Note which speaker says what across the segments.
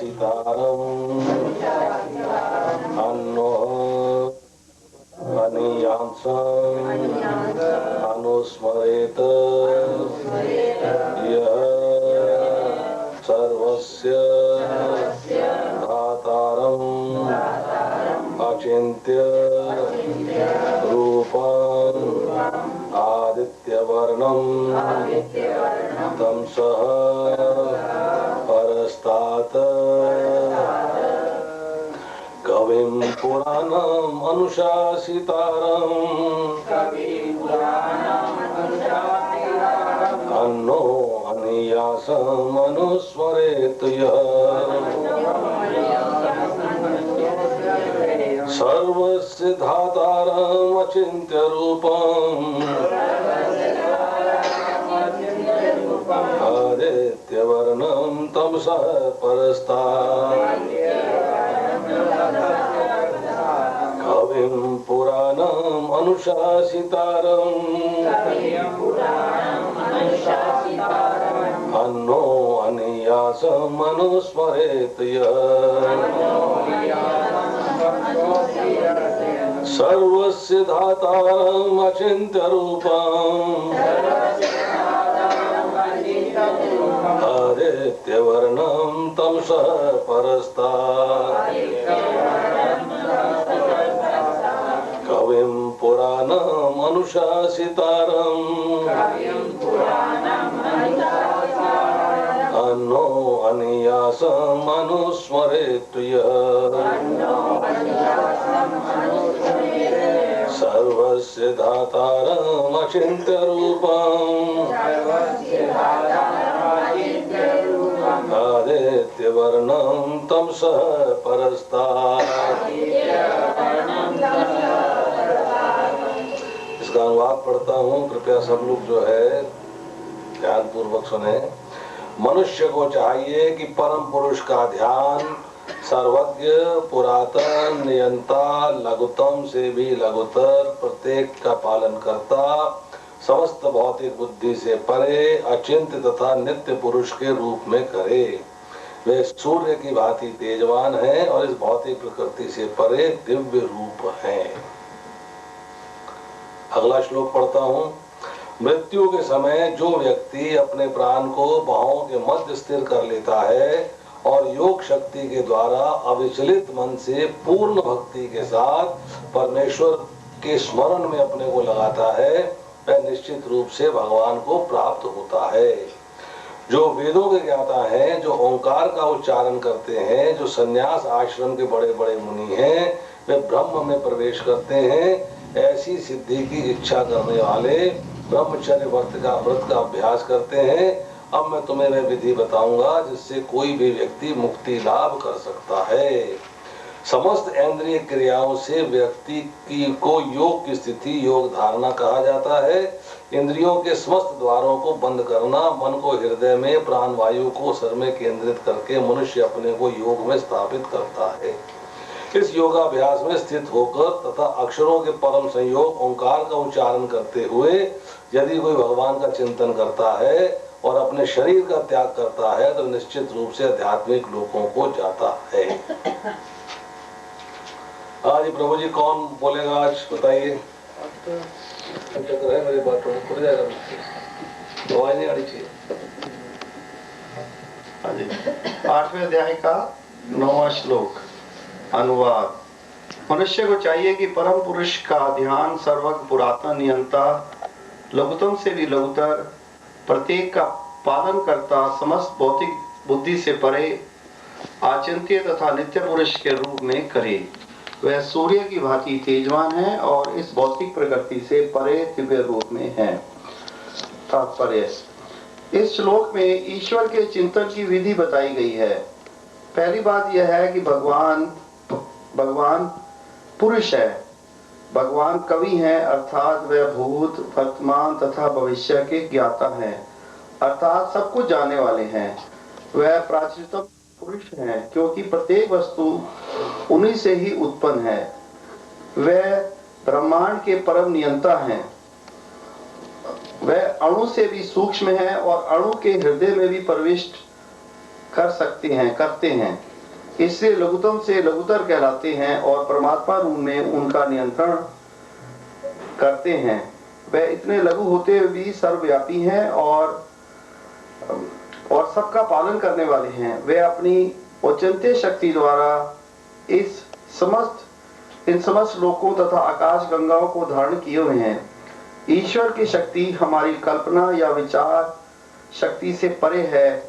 Speaker 1: मनुष्यासितारम् अन्नो अनियांसम् अनुस्मरेत यः सर्वस्य धातारम् अचिन्त्य रूपम् आदित्यवर्णम् तमसः परस्तात् कविं पुराणम् अनुशासितारम् अन्नो अनियासम् अनुस्मरेत् यः सर्वस्य धातारम् अचिन्त्य रूपम् आदित्यवर्णं तमसः परस्तात् कविं पुराणम् अनुशासितारम् अन्नो अनियासम् अनुस्मरेत् यः सर्वस्य धातारम् अचिन्त्य रूपम् आदित्यवर्णं तमसः परस्तात् कविं पुराणम् अनुशासितारम् अन्नो अनियासम् अनुस्मरेत् यः सर्वस्य धातारम् अचिन्त्य रूपम् आदित्यवर्णं तमसः परस्तात्। इसका अनुवाद पढ़ता हूँ, कृपया सब लोग जो है ध्यान पूर्वक सुने। मनुष्य को चाहिए कि परम पुरुष का ध्यान सर्वज्ञ, पुरातन, नियंता, लघुतम से भी लघुतर, प्रत्येक का पालन करता, समस्त भौतिक बुद्धि से परे, अचिंत्य तथा नित्य पुरुष के रूप में करे। वे सूर्य की भांति तेजवान हैं और इस भौतिक प्रकृति से परे दिव्य रूप हैं। अगला श्लोक पढ़ता हूँ। मृत्यु के समय जो व्यक्ति अपने प्राण को बाहों के मध्य स्थिर कर लेता है और योग शक्ति के द्वारा अविचलित मन से पूर्ण भक्ति के साथ परमेश्वर के स्मरण में अपने को लगाता है, वह निश्चित रूप से भगवान को प्राप्त होता है। जो वेदों के ज्ञाता हैं, जो ओंकार का उच्चारण करते हैं, जो संन्यास आश्रम के बड़े बड़े मुनि हैं, वे ब्रह्म में प्रवेश करते हैं। ऐसी सिद्धि की इच्छा करने वाले ब्रह्मचर्य व्रत का अभ्यास करते हैं। अब मैं तुम्हें वह विधि बताऊंगा जिससे कोई भी व्यक्ति मुक्ति लाभ कर सकता है। समस्त इंद्रिय क्रियाओं से व्यक्ति को योग की स्थिति योग धारणा कहा जाता है। इंद्रियों के समस्त द्वारों को बंद करना, मन को हृदय में, प्राण वायु को सर में केंद्रित करके मनुष्य अपने को योग में स्थापित करता है। इस योगाभ्यास में स्थित होकर तथा अक्षरों के परम संयोग ओंकार का उच्चारण करते हुए यदि कोई भगवान का चिंतन करता है और अपने शरीर का त्याग करता है तो निश्चित रूप से आध्यात्मिक लोकों को जाता है। आज प्रभु जी कौन बोलेगा आज बताइए। है मेरी बात खुल जाएगा, आवाज नहीं आनी चाहिए।
Speaker 2: 8वें अध्याय का 9वां श्लोक। अनुवाद। मनुष्य को चाहिए कि परम पुरुष का ध्यान सर्वज्ञ, पुरातन, नियंता, लघुतम से भी लघुतर, प्रत्येक का पालन करता, समस्त भौतिक बुद्धि से परे, आचिंत्य तथा नित्य पुरुष के रूप में करे। वह सूर्य की भांति तेजवान है और इस भौतिक प्रकृति से परे दिव्य रूप में है। तात्पर्य। इस श्लोक में ईश्वर के चिंतन की विधि बताई गई है। पहली बात यह है कि भगवान पुरुष है। भगवान कवि हैं, अर्थात वह भूत, वर्तमान तथा भविष्य के ज्ञाता हैं, अर्थात सब कुछ जानने वाले हैं। वह प्राचीनतम पुरुष हैं क्योंकि प्रत्येक वस्तु उन्हीं से ही उत्पन्न है। वह ब्रह्मांड के परम नियंता हैं। वह अणु से भी सूक्ष्म है और अणु के हृदय में भी प्रविष्ट करते हैं। इससे लघुतम से लघुतर कहलाते हैं और परमात्मा रूप में उनका नियंत्रण करते हैं। वे इतने लघु होते हुए भी सर्वव्यापी हैं और सबका पालन करने वाले हैं। वे अपनी औचित्य शक्ति द्वारा इन समस्त लोकों तथा आकाश गंगाओं को धारण किए हुए हैं। ईश्वर की शक्ति हमारी कल्पना या विचार शक्ति से परे है,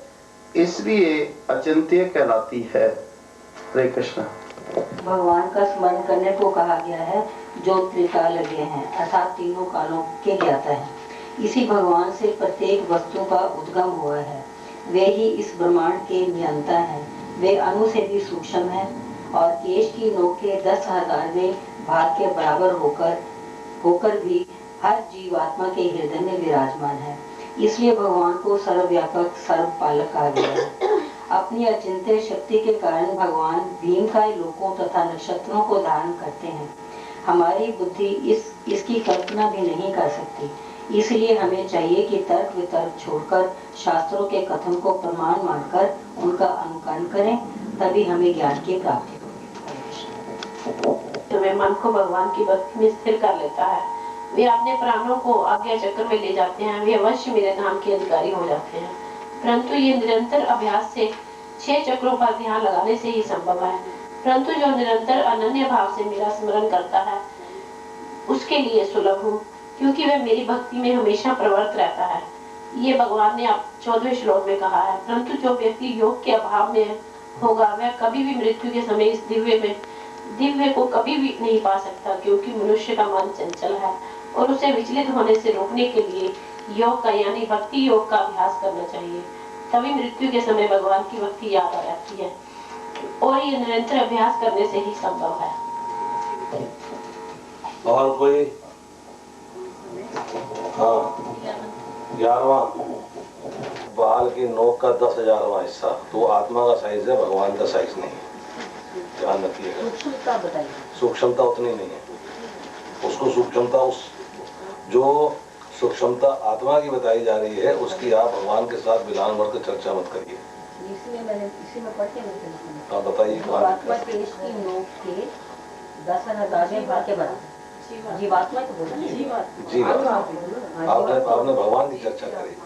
Speaker 2: इसलिए अचिंत्य कहलाती है। हरे कृष्ण।
Speaker 3: भगवान का स्मरण करने को कहा गया है जो त्रिकाल लगे हैं, अर्थात तीनों कालों के ज्ञाता है। इसी भगवान से प्रत्येक वस्तु का उद्गम हुआ है। वे ही इस ब्रह्मांड के नियंता हैं। वे अणु से भी सूक्ष्म हैं और केश की नोक के 10,000वें भाग के बराबर होकर भी हर जीवात्मा के हृदय में विराजमान है। इसलिए भगवान को सर्वव्यापक सर्वपालक कहा गया है। अपनी अचिंत्य शक्ति के कारण भगवान भीमकाय लोकों तथा नक्षत्रों को धारण करते हैं। हमारी बुद्धि इसकी कल्पना भी नहीं कर सकती। इसलिए हमें चाहिए कि तर्क वितर्क छोड़कर शास्त्रों के कथन को प्रमाण मानकर उनका अनुकरण करें, तभी हमें ज्ञान की प्राप्ति होगी।
Speaker 4: तो वे मन को भगवान की भक्ति में स्थिर कर लेता है। वे अपने प्राणों को आज्ञा चक्र में ले जाते हैं। वे अवश्य मेरे धाम के अधिकारी हो जाते हैं। परंतु ये निरंतर अभ्यास से 6 चक्रों पर ध्यान लगाने से ही संभव है। परंतु जो निरंतर अनन्य भाव से मेरा स्मरण करता है उसके लिए सुलभ हूँ, क्योंकि वह मेरी भक्ति में हमेशा प्रवृत्त रहता है। ये भगवान ने अब 14वें श्लोक में कहा है। परंतु जो व्यक्ति योग के अभाव में होगा वह कभी भी मृत्यु के समय इस दिव्य को कभी भी नहीं पा सकता, क्योंकि मनुष्य का मन चंचल है और उसे विचलित होने से रोकने के लिए योग का यानी भक्ति योग का अभ्यास करना चाहिए। तभी मृत्यु के समय भगवान की भक्ति याद आ जाती है और ये निरंतर अभ्यास करने से ही संभव है।
Speaker 1: और कोई? हाँ, 11वां बाल की नोक का 10,000वां हिस्सा तो आत्मा का साइज है, भगवान का साइज नहीं है। ध्यान रखिएगा।
Speaker 3: सूक्ष्मता बताइए।
Speaker 1: सूक्ष्मता उतनी नहीं है। उसको सूक्ष्मता जो सूक्ष्मता आत्मा की बताई जा रही है उसकी आप भगवान के साथ मिलान वर्ग चर्चा मत करिए।
Speaker 3: इसी में पढ़ के
Speaker 1: आप बताइए।
Speaker 3: जीवात्मा केश की नोक के 10,000वें भाग के बराबर। जीवात्मा तो बोला
Speaker 1: जी आपने भगवान की चर्चा करी।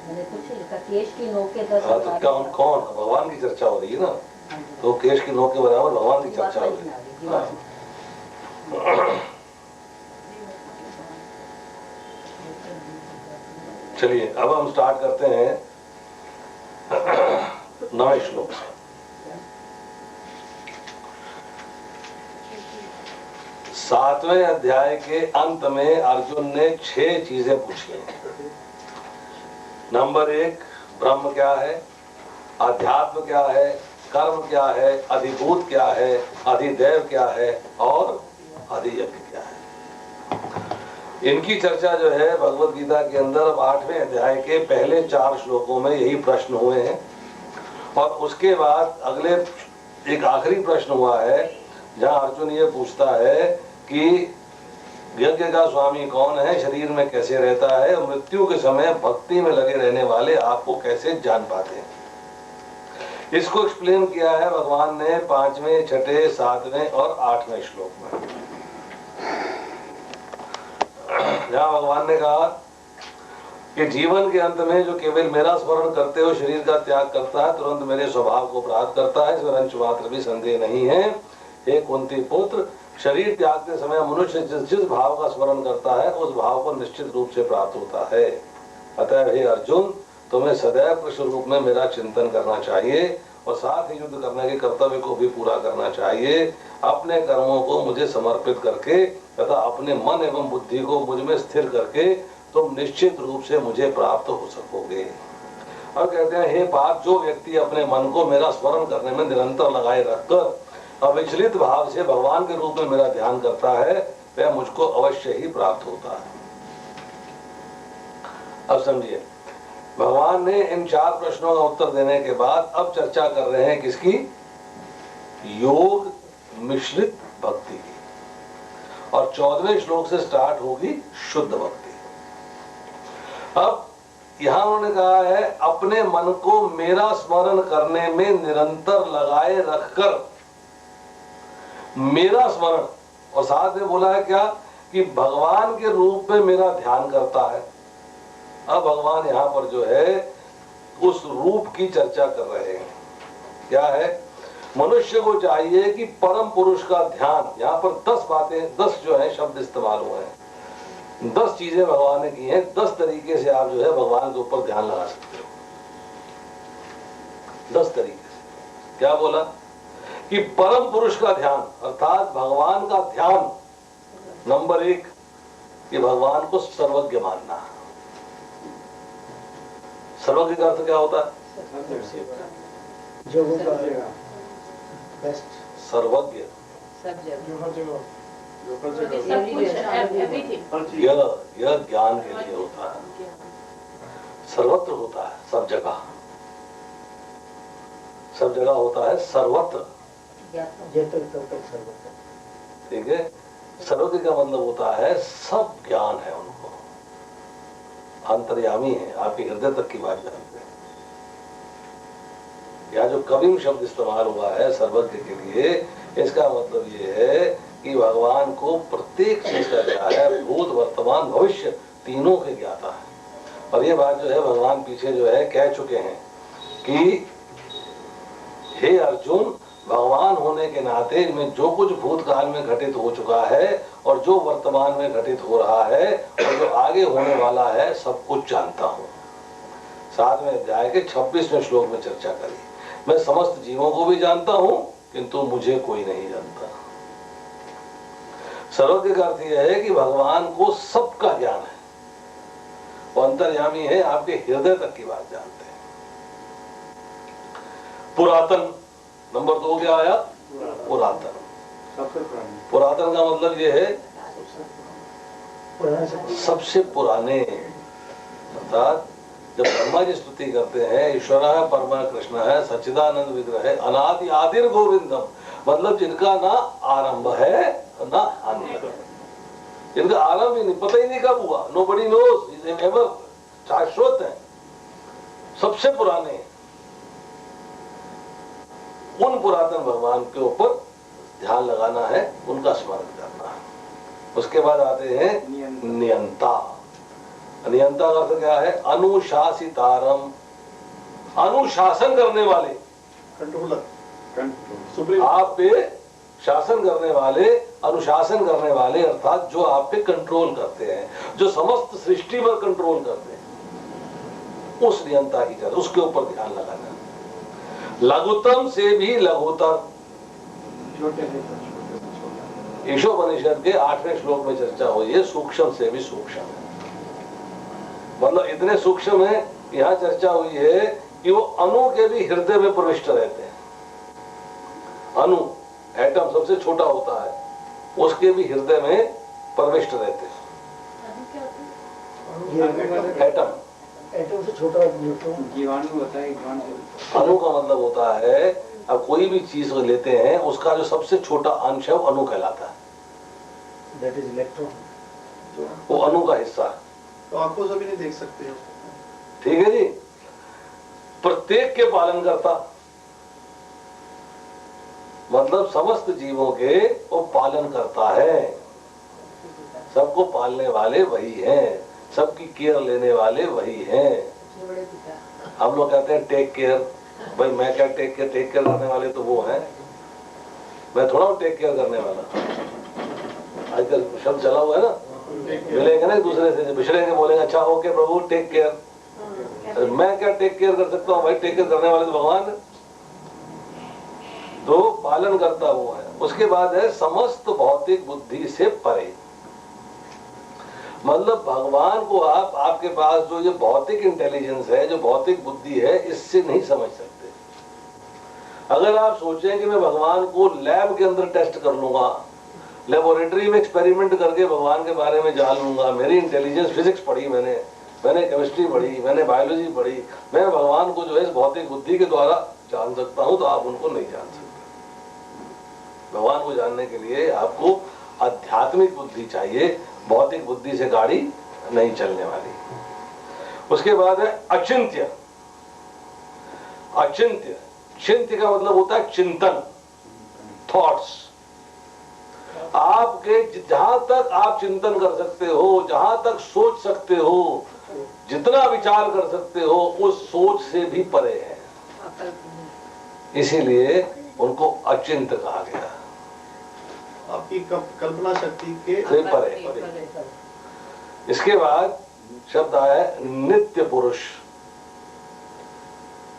Speaker 3: मैंने कुछ लिखा केश की नोक के 10,000।
Speaker 1: तो कौन भगवान की चर्चा हो रही है ना, तो केश की नोक के बराबर भगवान की चर्चा हो रही है। चलिए अब हम स्टार्ट करते हैं 9वें श्लोक से। सातवें अध्याय के अंत में अर्जुन ने 6 चीजें पूछी। नंबर 1 ब्रह्म क्या है, अध्यात्म क्या है, कर्म क्या है, अधिभूत क्या है, अधिदैव क्या है और अधियज्ञ क्या है। इनकी चर्चा जो है भगवत गीता के अंदर 8वें अध्याय के पहले 4 श्लोकों में यही प्रश्न हुए हैं और उसके बाद अगले एक आखिरी प्रश्न हुआ है जहां अर्जुन ये पूछता है कि यज्ञ का स्वामी कौन है, शरीर में कैसे रहता है, मृत्यु के समय भक्ति में लगे रहने वाले आपको कैसे जान पाते हैं। इसको एक्सप्लेन किया है भगवान ने 5वें, 6ठे, 7वें और 8वें श्लोक में, जहां भगवान ने कहा कि जीवन के अंत में जो केवल मेरा स्मरण करते हुए शरीर का त्याग करता है तुरंत मेरे स्वभाव को प्राप्त करता है, इसमें अंश मात्र भी संदेह नहीं है। हे कुंती पुत्र, शरीर त्यागते समय मनुष्य जिस भाव का स्मरण करता है उस भाव को निश्चित रूप से प्राप्त होता है। अतः हे अर्जुन, तुम्हें सदैव कृष्ण रूप में मेरा चिंतन करना चाहिए और साथ ही युद्ध करने के कर्तव्य को भी पूरा करना चाहिए। अपने कर्मों को मुझे समर्पित करके तथा अपने मन एवं बुद्धि को मुझ में स्थिर करके तुम निश्चित रूप से मुझे प्राप्त हो सकोगे। और कहते हैं हे पार्थ, जो व्यक्ति अपने मन को मेरा स्मरण करने में निरंतर लगाए रखकर अविचलित भाव से भगवान के रूप में मेरा ध्यान करता है वह मुझको अवश्य ही प्राप्त होता है। अब समझिए, भगवान ने इन 4 प्रश्नों का उत्तर देने के बाद अब चर्चा कर रहे हैं किसकी? योग मिश्रित भक्ति की। और 14वें श्लोक से स्टार्ट होगी शुद्ध भक्ति। अब यहां उन्होंने कहा है अपने मन को मेरा स्मरण करने में निरंतर लगाए रखकर, मेरा स्मरण, और साथ में बोला है क्या कि भगवान के रूप में मेरा ध्यान करता है। अब भगवान यहां पर जो है उस रूप की चर्चा कर रहे हैं। क्या है? मनुष्य को चाहिए कि परम पुरुष का ध्यान, यहां पर 10 बातें, 10 जो है शब्द इस्तेमाल हुए हैं, 10 चीजें भगवान ने की हैं। 10 तरीके से आप जो है भगवान के ऊपर ध्यान लगा सकते हो। 10 तरीके से क्या बोला कि परम पुरुष का ध्यान अर्थात भगवान का ध्यान। नंबर 1 कि भगवान को सर्वज्ञ मानना। सर्वज्ञ का अर्थ क्या होता है? सर्वज्ञ, यह ज्ञान के लिए होता है, सर्वत्र होता है, सब जगह, सब जगह होता है, सर्वत्र। ठीक है, सर्वज्ञ का मतलब होता है सब ज्ञान है उनको, अंतर्यामी है, आपके हृदय तक की बात जानते हैं। या जो कविम शब्द इस्तेमाल हुआ है सर्वज्ञ के लिए, इसका मतलब ये है कि भगवान को प्रत्येक चीज का क्या है, भूत वर्तमान भविष्य तीनों के ज्ञाता है। और ये बात जो है भगवान पीछे जो है कह चुके हैं कि हे अर्जुन, भगवान होने के नाते में जो कुछ भूतकाल में घटित हो चुका है और जो वर्तमान में घटित हो रहा है और जो आगे होने वाला है सब कुछ जानता हूँ। 7वें अध्याय के 26वें श्लोक में चर्चा करी, मैं समस्त जीवों को भी जानता हूँ किंतु मुझे कोई नहीं जानता। सर्वज्ञ का अर्थ यह है कि भगवान को सबका ज्ञान है, वो अंतर्यामी है, आपके हृदय तक की बात जानते हैं। पुरातन, नंबर 2 क्या आया? पुरातन। पुरातन का मतलब ये है सबसे पुराने, अर्थात जब ब्रह्मा जी स्तुति करते हैं ईश्वर है परमा कृष्ण है सच्चिदानंद विग्रह है अनादि आदिर गोविंदम, मतलब जिनका ना आरंभ है ना अंत, जिनका आरंभ ही नहीं, पता ही नहीं कब हुआ, नोबडी नोस, इज एवर, शाश्वत है, सबसे पुराने, उन पुरातन भगवान के ऊपर ध्यान लगाना है, उनका स्मरण करना है। उसके बाद आते हैं नियंता। नियंता का अर्थ क्या है? अनुशासितारम, अनुशासन करने वाले, कंट्रोलर, आप पे शासन करने वाले, अनुशासन करने वाले, अर्थात जो आप पे कंट्रोल करते हैं, जो समस्त सृष्टि पर कंट्रोल करते हैं, उस नियंता की तरह उसके ऊपर ध्यान लगाना। लघुतम से भी लघुतर, ईशोपनिषद के 8वें श्लोक में चर्चा हुई है, सूक्ष्म से भी सूक्ष्म है, मतलब इतने सूक्ष्म है, यहाँ चर्चा हुई है कि वो अणु के भी हृदय में प्रविष्ट रहते हैं। अणु, एटम सबसे छोटा होता है, उसके भी हृदय में प्रविष्ट रहते हैं। एटम,
Speaker 5: एटम से छोटा
Speaker 6: जीवाणु होता है।
Speaker 1: अणु का मतलब होता है, अब कोई भी चीज लेते हैं उसका जो सबसे छोटा अंश है वो अणु कहलाता है,
Speaker 5: दैट इज इलेक्ट्रॉन,
Speaker 1: वो अणु का हिस्सा है।
Speaker 5: तो आंखों से भी नहीं देख सकते हो।
Speaker 1: ठीक है जी। प्रत्येक के पालन करता, मतलब समस्त जीवों के वो पालन करता है, सबको पालने वाले वही हैं, सबकी केयर लेने वाले वही हैं। हम लोग कहते हैं टेक केयर, भाई मैं क्या टेक केयर करने वाले तो वो हैं, मैं थोड़ा टेक केयर करने वाला। आजकल शब्द चला हुआ है ना, मिलेंगे ना एक दूसरे से, बिछड़ेंगे बोलेंगे अच्छा ओके प्रभु टेक केयर, मैं क्या टेक केयर कर सकता हूँ भाई, टेक केयर करने वाले तो भगवान है, तो पालन करता वो है। उसके बाद है समस्त भौतिक बुद्धि से परे, मतलब भगवान को आप, आपके पास जो ये भौतिक इंटेलिजेंस है, जो भौतिक बुद्धि है, इससे नहीं समझ सकते। अगर आप सोचें कि मैं भगवान को लैब के अंदर टेस्ट कर लूंगा, लेबोरेटरी में एक्सपेरिमेंट करके भगवान के बारे में जान लूंगा, मेरी इंटेलिजेंस, फिजिक्स पढ़ी मैंने केमिस्ट्री पढ़ी, मैंने बायोलॉजी पढ़ी, मैं भगवान को जो है इस भौतिक बुद्धि के द्वारा जान सकता हूं, तो आप उनको नहीं जान सकते। भगवान को जानने के लिए आपको आध्यात्मिक बुद्धि चाहिए, भौतिक बुद्धि से गाड़ी नहीं चलने वाली। उसके बाद है अचिंत्य। अचिंत्य, चिंत्य का मतलब होता है चिंतन, थॉट्स। आपके जहां तक आप चिंतन कर सकते हो, जहां तक सोच सकते हो, जितना विचार कर सकते हो, उस सोच से भी परे है, इसीलिए उनको अचिंत्य कहा गया।
Speaker 5: आपकी कल्पना शक्ति के
Speaker 1: से परे। इसके बाद शब्द आया है नित्य पुरुष।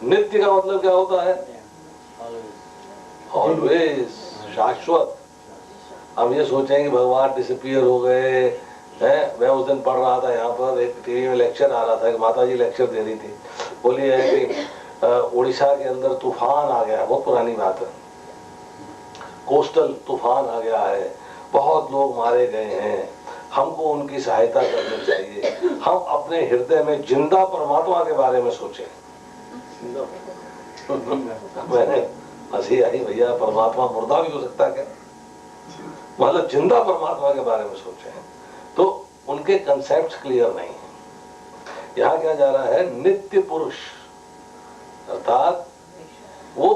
Speaker 1: नित्य का मतलब क्या होता है? ऑलवेज, शाश्वत। हम ये सोचें कि भगवान डिसअपियर हो गए हैं। मैं उस दिन पढ़ रहा था, यहाँ पर एक टीवी में लेक्चर आ रहा था, एक माता जी लेक्चर दे रही थी। बोली है कि उड़ीसा के अंदर तूफान आ गया, बहुत पुरानी बात है, कोस्टल तूफान आ गया है, बहुत लोग मारे गए हैं, हमको उनकी सहायता करनी चाहिए। हम अपने हृदय में जिंदा परमात्मा के बारे में सोचें। मैंने हंसी आई, भैया परमात्मा मुर्दा भी हो सकता है क्या? मतलब जिंदा परमात्मा के बारे में सोचें, तो उनके कंसेप्ट क्लियर नहीं है। यहाँ क्या जा रहा है? नित्य पुरुष, अर्थात वो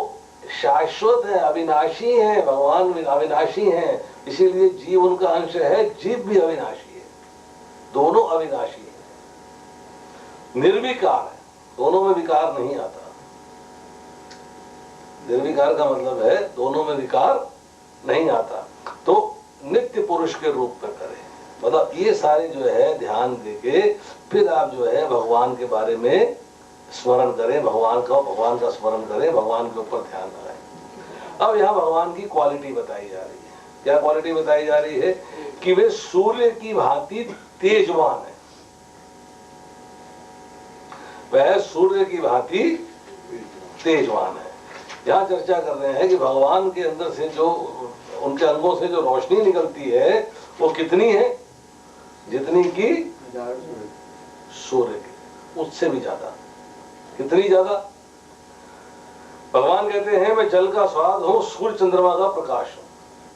Speaker 1: शाश्वत है, अविनाशी है। भगवान अविनाशी है, इसीलिए जीव उनका अंश है, जीव भी अविनाशी है, दोनों अविनाशी है। निर्विकार है, दोनों में विकार नहीं आता। निर्विकार का मतलब है दोनों में विकार नहीं आता। तो नित्य पुरुष के रूप में करें, मतलब ये सारे जो है ध्यान देके फिर आप जो है भगवान के बारे में स्मरण करें, भगवान का स्मरण करें, भगवान के ऊपर ध्यान लगाएं। अब यहाँ भगवान की क्वालिटी बताई जा रही है। क्या क्वालिटी बताई जा रही है? कि वे सूर्य की भांति तेजवान है। वह सूर्य की भांति तेजवान है। यहाँ चर्चा कर रहे हैं कि भगवान के अंदर से जो, उनके अंगों से जो रोशनी निकलती है वो कितनी है? जितनी की सूर्य की, उससे भी ज्यादा। कितनी ज्यादा? भगवान कहते हैं मैं जल का स्वाद हूं, सूर्य चंद्रमा का प्रकाश हूं।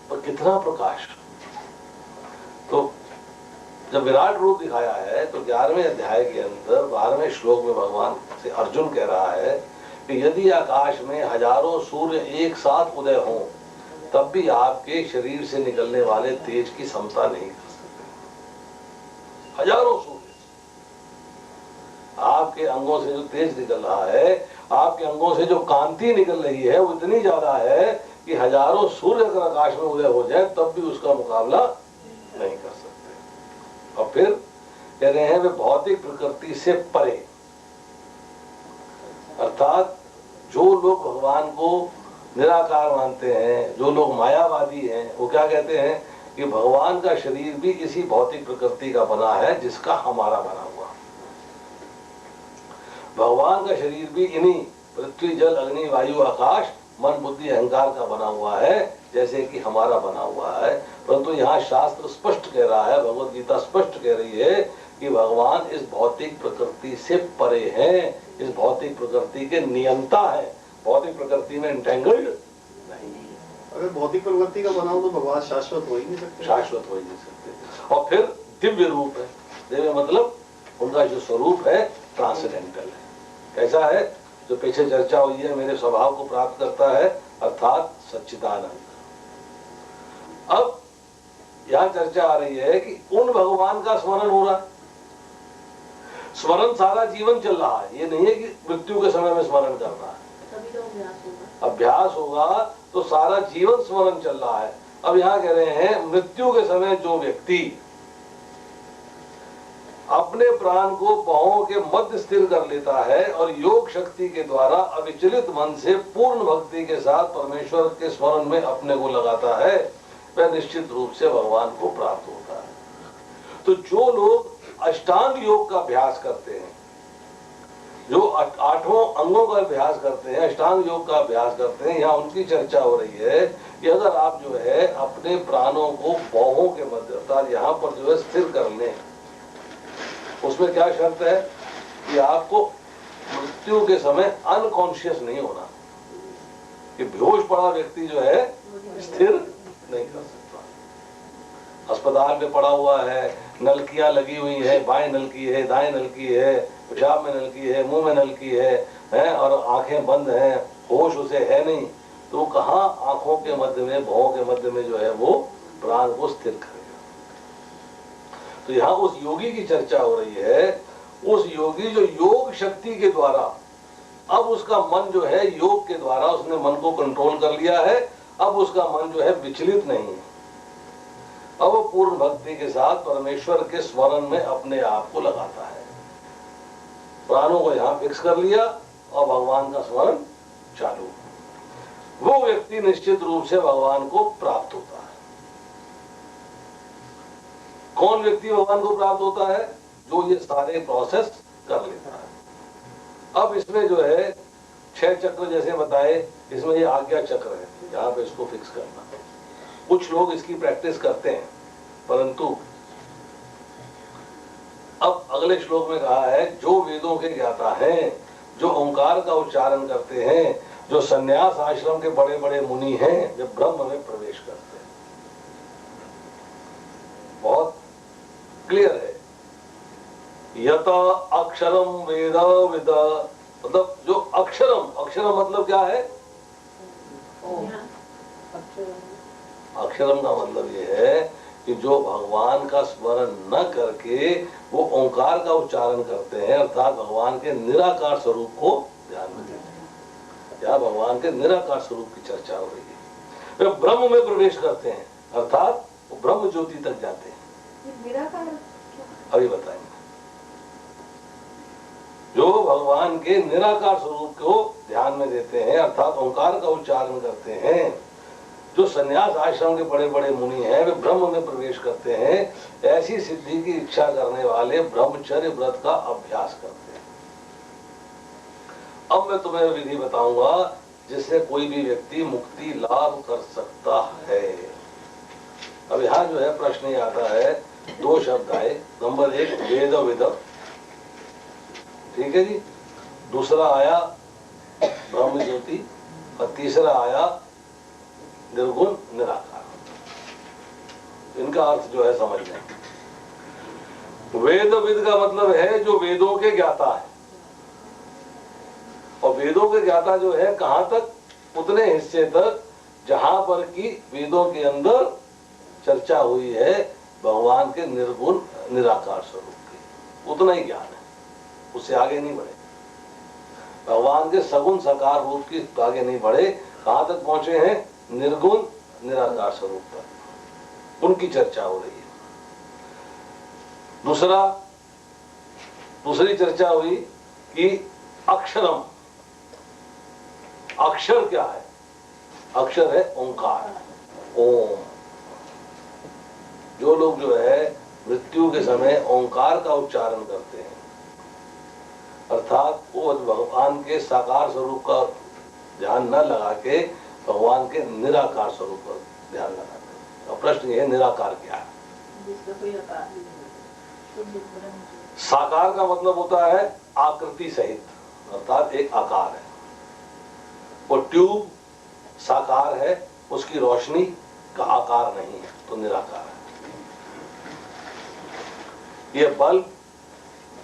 Speaker 1: पर कितना प्रकाश? तो जब विराट रूप दिखाया है तो 11वें अध्याय के अंदर 12वें श्लोक में भगवान से अर्जुन कह रहा है कि यदि आकाश में हजारों सूर्य एक साथ उदय हों तब भी आपके शरीर से निकलने वाले तेज की समता नहीं कर सकते। हजारों सूर्य, आपके अंगों से जो तेज निकल रहा है, आपके अंगों से जो कांति निकल रही है वो इतनी ज्यादा है कि हजारों सूर्य अगर आकाश में उदय हो जाए तब भी उसका मुकाबला नहीं कर सकते। और फिर कह रहे हैं वे भौतिक प्रकृति से परे, अर्थात जो लोग भगवान को निराकार मानते हैं, जो लोग मायावादी हैं, वो क्या कहते हैं कि भगवान का शरीर भी इसी भौतिक प्रकृति का बना है जिसका हमारा बना हुआ। भगवान का शरीर भी इन्हीं पृथ्वी, जल, अग्नि, वायु, आकाश, मन, बुद्धि, अहंकार का बना हुआ है जैसे कि हमारा बना हुआ है। परंतु यहाँ शास्त्र स्पष्ट कह रहा है, भगवत गीता स्पष्ट कह रही है कि भगवान इस भौतिक प्रकृति से परे हैं, इस भौतिक प्रकृति के नियंता है, भौतिक प्रकृति में एंटेंगल्ड नहीं।
Speaker 5: अगर भौतिक प्रकृति का बनाओ तो भगवान शाश्वत हो ही नहीं सकते।
Speaker 1: शाश्वत हो ही नहीं सकते। और फिर दिव्य रूप है। दिव्य मतलब उनका जो स्वरूप है ट्रांसेंडेंटल है। कैसा है? जो पीछे चर्चा हुई है, मेरे स्वभाव को प्राप्त करता है, अर्थात सच्चिदानंद। अब यहां चर्चा आ रही है कि उन भगवान का स्मरण हो रहा है। स्मरण सारा जीवन चल रहा है, ये नहीं है कि मृत्यु के समय में स्मरण करना है। अभ्यास होगा तो सारा जीवन स्मरण चल रहा है। अब यहाँ कह रहे हैं मृत्यु के समय जो व्यक्ति अपने प्राण को पांवों के मध्य स्थिर कर लेता है और योग शक्ति के द्वारा अविचलित मन से पूर्ण भक्ति के साथ परमेश्वर के स्मरण में अपने को लगाता है, वह निश्चित रूप से भगवान को प्राप्त होता है। तो जो लोग अष्टांग योग का अभ्यास करते हैं, जो 8 अंगों का अभ्यास करते हैं, अष्टांग योग का अभ्यास करते हैं, यहाँ उनकी चर्चा हो रही है कि अगर आप जो है अपने प्राणों को बाहों के मध्य, अर्थात यहाँ पर जो है स्थिर कर लें, उसमें क्या शर्त है कि आपको मृत्यु के समय अनकॉन्शियस नहीं होना, कि बेहोश पड़ा व्यक्ति जो है स्थिर नहीं कर सकता। अस्पताल में पड़ा हुआ है, नलकियां लगी हुई है, बाएं नलकी है, दाएं नलकी है, पेशाब में नलकी है, मुंह में नलकी है और आंखें बंद हैं, होश उसे है नहीं, तो वो कहाँ आंखों के मध्य में, भौं के मध्य में जो है वो प्राण को स्थिर करेगा। तो यहाँ उस योगी की चर्चा हो रही है, उस योगी जो योग शक्ति के द्वारा, अब उसका मन जो है योग के द्वारा उसने मन को कंट्रोल कर लिया है, अब उसका मन जो है विचलित नहीं है, अब वो पूर्ण भक्ति के साथ परमेश्वर के स्मरण में अपने आप को लगाता है। प्राणों को यहाँ फिक्स कर लिया और भगवान का स्मरण चालू। वो व्यक्ति निश्चित रूप से भगवान को प्राप्त होता है। कौन व्यक्ति भगवान को प्राप्त होता है? जो ये सारे प्रोसेस कर लेता है। अब इसमें जो है 6 चक्र जैसे बताए, इसमें ये आज्ञा चक्र है, यहाँ पे इसको फिक्स करना। कुछ लोग इसकी प्रैक्टिस करते हैं, परंतु अब अगले श्लोक में कहा है जो वेदों के ज्ञाता हैं, जो ओंकार का उच्चारण करते हैं, जो संन्यास आश्रम के बड़े बड़े मुनि हैं, वे ब्रह्म में प्रवेश करते हैं। बहुत क्लियर है। यत अक्षरम वेद विद, मतलब जो अक्षरम, अक्षरम मतलब क्या है? अक्षरम का मतलब ये है कि जो भगवान का स्मरण न करके वो ओंकार का उच्चारण करते हैं, अर्थात भगवान के निराकार स्वरूप को ध्यान में देते हैं। यहाँ भगवान के निराकार स्वरूप की चर्चा हो रही है। वे ब्रह्म में प्रवेश करते हैं, अर्थात वो ब्रह्म ज्योति तक जाते हैं। अभी बताएंगे। जो भगवान के निराकार स्वरूप को ध्यान में देते हैं, अर्थात ओंकार का उच्चारण करते हैं, जो संन्यास आश्रम के बड़े बड़े मुनि हैं, वे ब्रह्म में प्रवेश करते हैं। ऐसी सिद्धि की इच्छा करने वाले ब्रह्मचर्य व्रत का अभ्यास करते हैं। अब मैं तुम्हें विधि बताऊंगा जिससे कोई भी व्यक्ति मुक्ति लाभ कर सकता है। अब यहाँ जो है प्रश्न ये आता है, 2 शब्द आए। नंबर 1 वेद विद, ठीक है जी। दूसरा आया ब्रह्म ज्योति और तीसरा आया निर्गुण निराकार। इनका अर्थ जो है समझ लें। वेद विद का मतलब है जो वेदों के ज्ञाता है, और वेदों के ज्ञाता जो है कहां तक? उतने हिस्से तक जहां पर कि वेदों के अंदर चर्चा हुई है भगवान के निर्गुण निराकार स्वरूप की, उतना ही ज्ञान है, उससे आगे नहीं बढ़े। भगवान के सगुण साकार रूप की आगे नहीं बढ़े। कहां तक पहुंचे हैं? निर्गुण निराकार स्वरूप तक, उनकी चर्चा हो रही है। दूसरी चर्चा हुई कि अक्षरम, अक्षर क्या है? अक्षर है ओंकार, ओम। जो लोग जो है मृत्यु के समय ओंकार का उच्चारण करते हैं, अर्थात वो भगवान के साकार स्वरूप का ध्यान न लगा के भगवान के निराकार स्वरूप पर ध्यान लगाते हैं। और प्रश्न ये है, निराकार क्या है? साकार का मतलब होता है आकृति सहित, अर्थात एक आकार है। वो ट्यूब साकार है, उसकी रोशनी का आकार नहीं है, तो निराकार है। ये बल्ब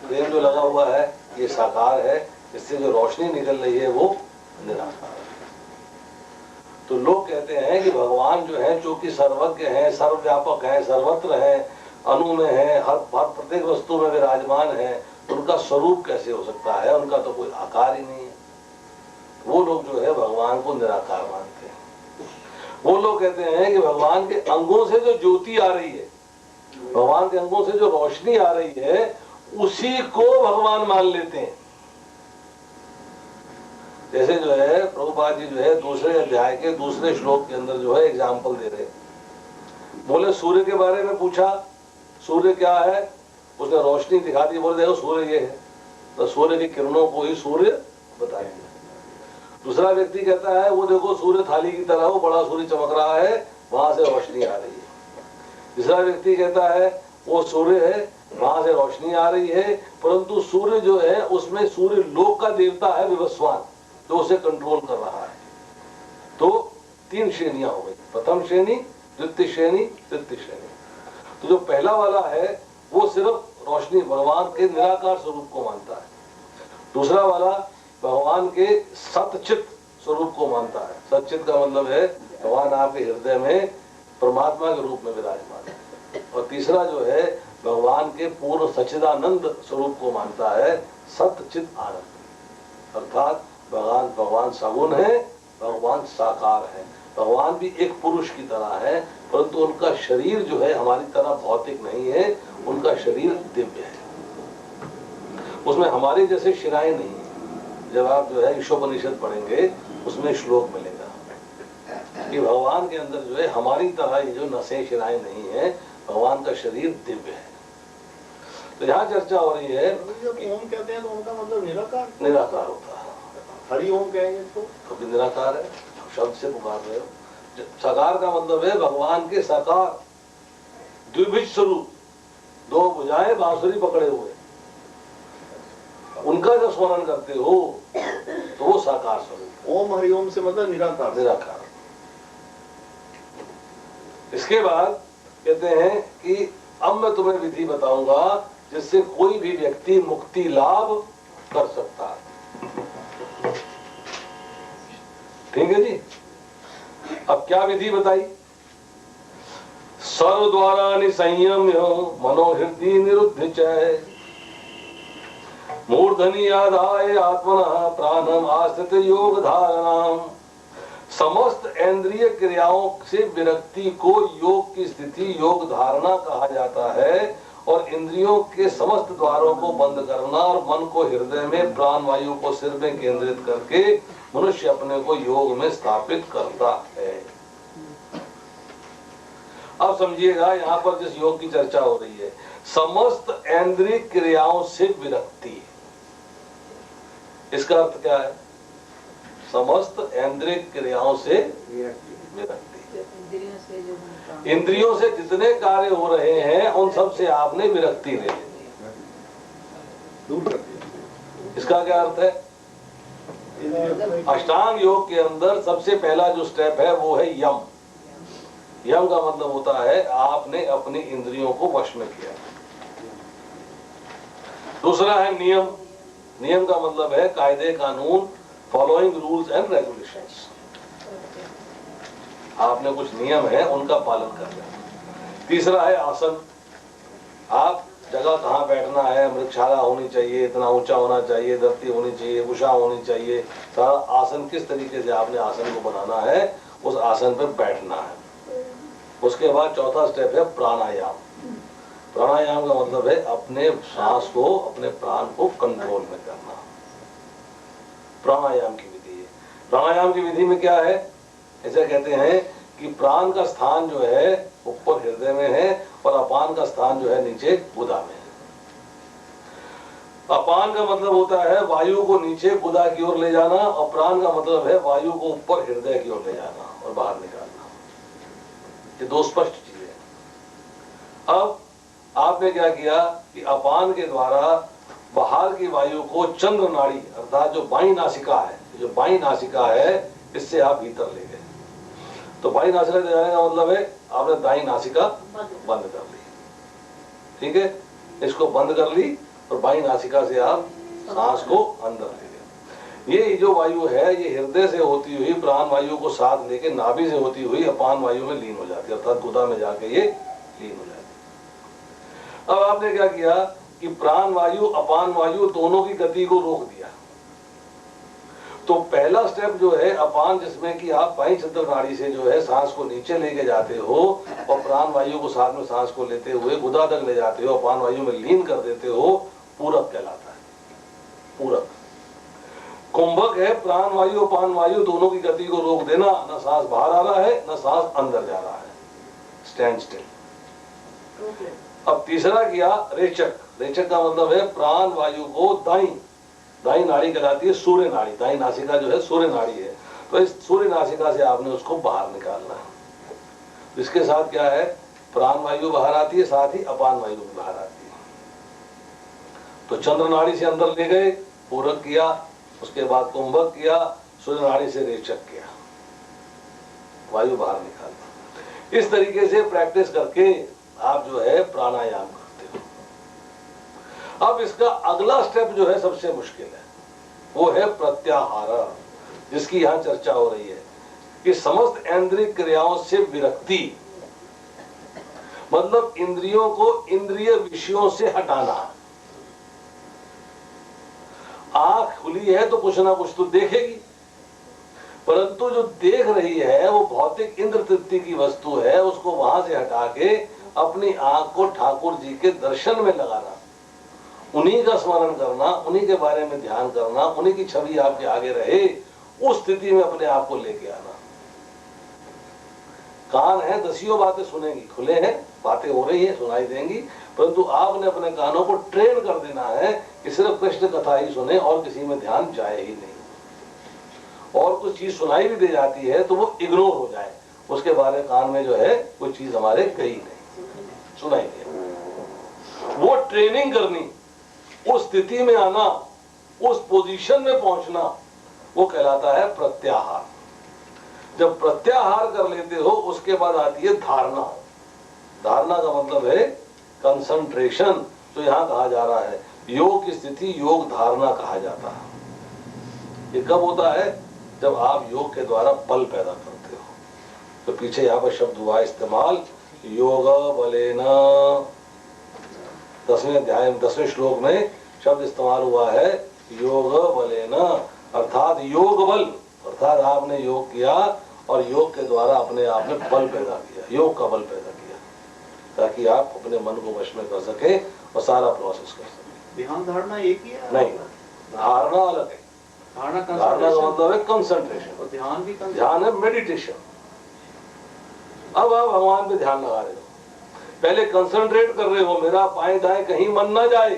Speaker 1: फ्रेम जो लगा हुआ है ये साकार है, इससे जो रोशनी निकल रही है वो निराकार है। तो लोग कहते हैं कि भगवान जो है, जो कि सर्वज्ञ हैं, सर्वव्यापक हैं, सर्वत्र हैं, अणु में है, हर प्रत्येक वस्तु में विराजमान है, उनका स्वरूप कैसे हो सकता है? उनका तो कोई आकार ही नहीं है। वो लोग जो है भगवान को निराकार मानते हैं। वो लोग कहते हैं कि भगवान के अंगों से जो ज्योति आ रही है, भगवान के अंगों से जो रोशनी आ रही है, उसी को भगवान मान लेते हैं। जैसे जो है प्रभुपाद जी जो है दूसरे अध्याय के दूसरे श्लोक के अंदर जो है एग्जाम्पल दे रहे, बोले सूर्य के बारे में पूछा, सूर्य क्या है? उसने रोशनी दिखा दी, बोले देखो सूर्य ये है, तो सूर्य की किरणों को ही सूर्य बता दिया। दूसरा व्यक्ति कहता है वो देखो सूर्य थाली की तरह, वो बड़ा सूर्य चमक रहा है, वहां से रोशनी आ रही है। तीसरा व्यक्ति कहता है वो सूर्य है, वहां से रोशनी आ रही है, परंतु सूर्य जो है उसमें सूर्य लोक का देवता है विवस्वान, तो उसे कंट्रोल कर रहा है। तो 3 श्रेणियां हो गई, प्रथम श्रेणी, द्वितीय श्रेणी, तृतीय श्रेणी। तो जो पहला वाला है वो सिर्फ रोशनी, भगवान के निराकार स्वरूप को मानता है। दूसरा वाला भगवान के सतचित स्वरूप को मानता है। सतचित का मतलब है भगवान आपके हृदय में परमात्मा के रूप में विराजमान है। और तीसरा जो है भगवान के पूर्ण सच्चिदानंद स्वरूप को मानता है, सतचित आनंद। अर्थात भगवान सगुण है, भगवान साकार है। भगवान भी एक पुरुष की तरह है, परंतु उनका शरीर जो है हमारी तरह भौतिक नहीं है, उनका शरीर दिव्य है। उसमें हमारे जैसे शिराएं नहीं है। जब आप जो है ईशोपनिषद पढ़ेंगे उसमें श्लोक मिलेगा कि भगवान के अंदर जो है हमारी तरह ये जो नसें शिराएं नहीं है, भगवान का शरीर दिव्य है। तो यहाँ चर्चा हो रही है
Speaker 5: जब ओम कहते हैं तो उनका मतलब
Speaker 1: निराकार होता है।
Speaker 5: हरि ओम कहेंगे तो
Speaker 1: भी निराकार है, शब्द से पुकार रहे हो। साकार का मतलब है भगवान के साकार द्विभुज स्वरूप, दो भुजाएं बांसुरी पकड़े हुए, उनका जब स्मरण करते हो तो वो साकार स्वरूप।
Speaker 5: ओम हरि ओम से मतलब निराकार।
Speaker 1: निराकार। इसके बाद कहते हैं कि अब मैं तुम्हें विधि बताऊंगा जिससे कोई भी व्यक्ति मुक्ति लाभ कर सकता है। ठीक है जी। अब क्या विधि बताई? सर्व द्वारा निसंयम्य मनोहृदय निरुद्ध चय मूर्धनि आधाय आत्मनः प्राणम आश्रित योग धारणाम। समस्त इंद्रिय क्रियाओं से विरक्ति को योग की स्थिति योग धारणा कहा जाता है। और इंद्रियों के समस्त द्वारों को बंद करना और मन को हृदय में प्राण वायु को सिर में केंद्रित करके मनुष्य अपने को योग में स्थापित करता है। अब समझिएगा यहाँ पर जिस योग की चर्चा हो रही है, समस्त इंद्रिय क्रियाओं से विरक्ति, इसका अर्थ क्या है? समस्त इंद्रिय क्रियाओं से विरक्ति। इंद्रियों से जितने कार्य हो रहे हैं उन सब से आपने विरक्ति ले ली,
Speaker 5: दूर कर दिया।
Speaker 1: इसका क्या अर्थ है? अष्टांग योग के अंदर सबसे पहला जो स्टेप है वो है यम। यम का मतलब होता है आपने अपनी इंद्रियों को वश में किया। दूसरा है नियम। नियम का मतलब है कायदे कानून, फॉलोइंग रूल्स एंड रेगुलेशंस। आपने कुछ नियम है उनका पालन करना। तीसरा है आसन। आप जगह कहाँ बैठना है, मृगशाला होनी चाहिए, इतना ऊंचा होना चाहिए, धरती होनी चाहिए, उषा होनी चाहिए, सारा आसन किस तरीके से आपने आसन को बनाना है, उस आसन पर बैठना है। उसके बाद चौथा स्टेप है प्राणायाम। प्राणायाम का मतलब है अपने सांस को, अपने प्राण को कंट्रोल में करना। प्राणायाम की विधि है। प्राणायाम की विधि में क्या है? ऐसा कहते हैं कि प्राण का स्थान जो है ऊपर हृदय में है और अपान का स्थान जो है नीचे गुदा में है। अपान का मतलब होता है वायु को नीचे गुदा की ओर ले जाना, और प्राण का मतलब है वायु को ऊपर हृदय की ओर ले जाना और बाहर निकालना। ये दो स्पष्ट चीजें। अब आपने क्या किया कि अपान के द्वारा बाहर की वायु को चंद्र नाड़ी अर्थात जो बाईं नासिका है, जो बाईं नासिका है, इससे आप भीतर ले गए। तो बाईं नासिका ले जाने का मतलब है आपने दाईं नासिका बंद कर ली। ठीक है, इसको बंद कर ली और बाईं नासिका से आप सांस को अंदर ले गए। ये जो वायु है ये हृदय से होती हुई प्राण वायु को साथ लेके नाभि से होती हुई अपान वायु में लीन हो जाती है, अर्थात गुदा में जाके ये लीन हो जाती है। अब आपने क्या किया कि प्राण वायु अपान वायु दोनों की गति को रोक दिया। तो पहला स्टेप जो है अपान, जिसमें कि आप बाईं चंद्र नाड़ी से जो है सांस को नीचे लेके जाते हो और प्राण वायु को साथ में सांस को लेते हुए गुदा तक ले जाते हो, अपान वायु में लीन कर देते हो, पूरक कहलाता है। पूरक। कुंभक है प्राण वायु अपान वायु दोनों की गति को रोक देना, न सांस बाहर आ रहा है न सांस अंदर जा रहा है, स्टैंड स्टिल। अब तीसरा किया रेचक। रेचक का मतलब है प्राण वायु को दाई नाड़ी कहलाती है सूर्य नाड़ी। दाई नासिका जो है सूर्य नाड़ी है, तो इस सूर्य नासिका से आपने उसको बाहर निकालना है। इसके साथ क्या है, प्राण वायु बाहर आती है, साथ ही अपान वायु भी बाहर आती है। तो चंद्र नाड़ी से अंदर ले गए, पूरक किया, उसके बाद कुंभक किया, सूर्य नाड़ी से रेचक किया, वायु बाहर निकालना। इस तरीके से प्रैक्टिस करके आप जो है प्राणायाम करते हो। अब इसका अगला स्टेप जो है सबसे मुश्किल है। वो है प्रत्याहार, जिसकी यहाँ चर्चा हो रही है कि समस्त इंद्रिय क्रियाओं से विरक्ति, मतलब इंद्रियों को इंद्रिय विषयों से हटाना। आंख खुली है तो कुछ ना कुछ तो देखेगी, परंतु जो देख रही है वो भौतिक इंद्र तृप्ति की वस्तु है, उसको वहां से हटा के अपनी आंख को ठाकुर जी के दर्शन में लगाना, उन्हीं का स्मरण करना, उन्हीं के बारे में ध्यान करना, उन्हीं की छवि आपके आगे रहे, उस स्थिति में अपने आप को लेके आना। कान है, दसियों बातें सुनेंगी, खुले हैं, बातें हो रही है, सुनाई देंगी, परंतु आपने अपने कानों को ट्रेन कर देना है कि सिर्फ कृष्ण कथा ही सुने और किसी में ध्यान जाए ही नहीं। और कुछ चीज सुनाई भी दे जाती है तो वो इग्नोर हो जाए, उसके बारे कान में जो है कोई चीज हमारे गई नहीं, सुनाई दे। वो ट्रेनिंग करनी, उस स्थिति में आना, उस पोजीशन में पहुंचना, वो कहलाता है प्रत्याहार। जब प्रत्याहार कर लेते हो उसके बाद आती है धारणा। धारणा का मतलब है कंसंट्रेशन। तो यहां कहा जा रहा है योग की स्थिति योग धारणा कहा जाता है। ये कब होता है? जब आप योग के द्वारा बल पैदा करते हो। तो पीछे यहाँ पर शब्द हुआ इस्तेमाल, योग बलेन। 10वें अध्याय में 10वें श्लोक में शब्द इस्तेमाल हुआ है योग बलेन, अर्थात योग बल, अर्थात आपने योग किया और योग के द्वारा अपने आप में बल पैदा किया, योग का बल पैदा किया, ताकि आप अपने मन को वश में कर सके और सारा प्रोसेस कर सके।
Speaker 5: ध्यान धारणा एक ही है?
Speaker 1: नहीं, धारणा अलग है। धारणा का मतलब है कंसंट्रेशन,
Speaker 5: और ध्यान भी
Speaker 1: ध्यान है मेडिटेशन। अब आप भगवान पे ध्यान लगा रहे हो, पहले कंसंट्रेट कर रहे हो, मेरा बाएं दाएं कहीं मन ना जाए,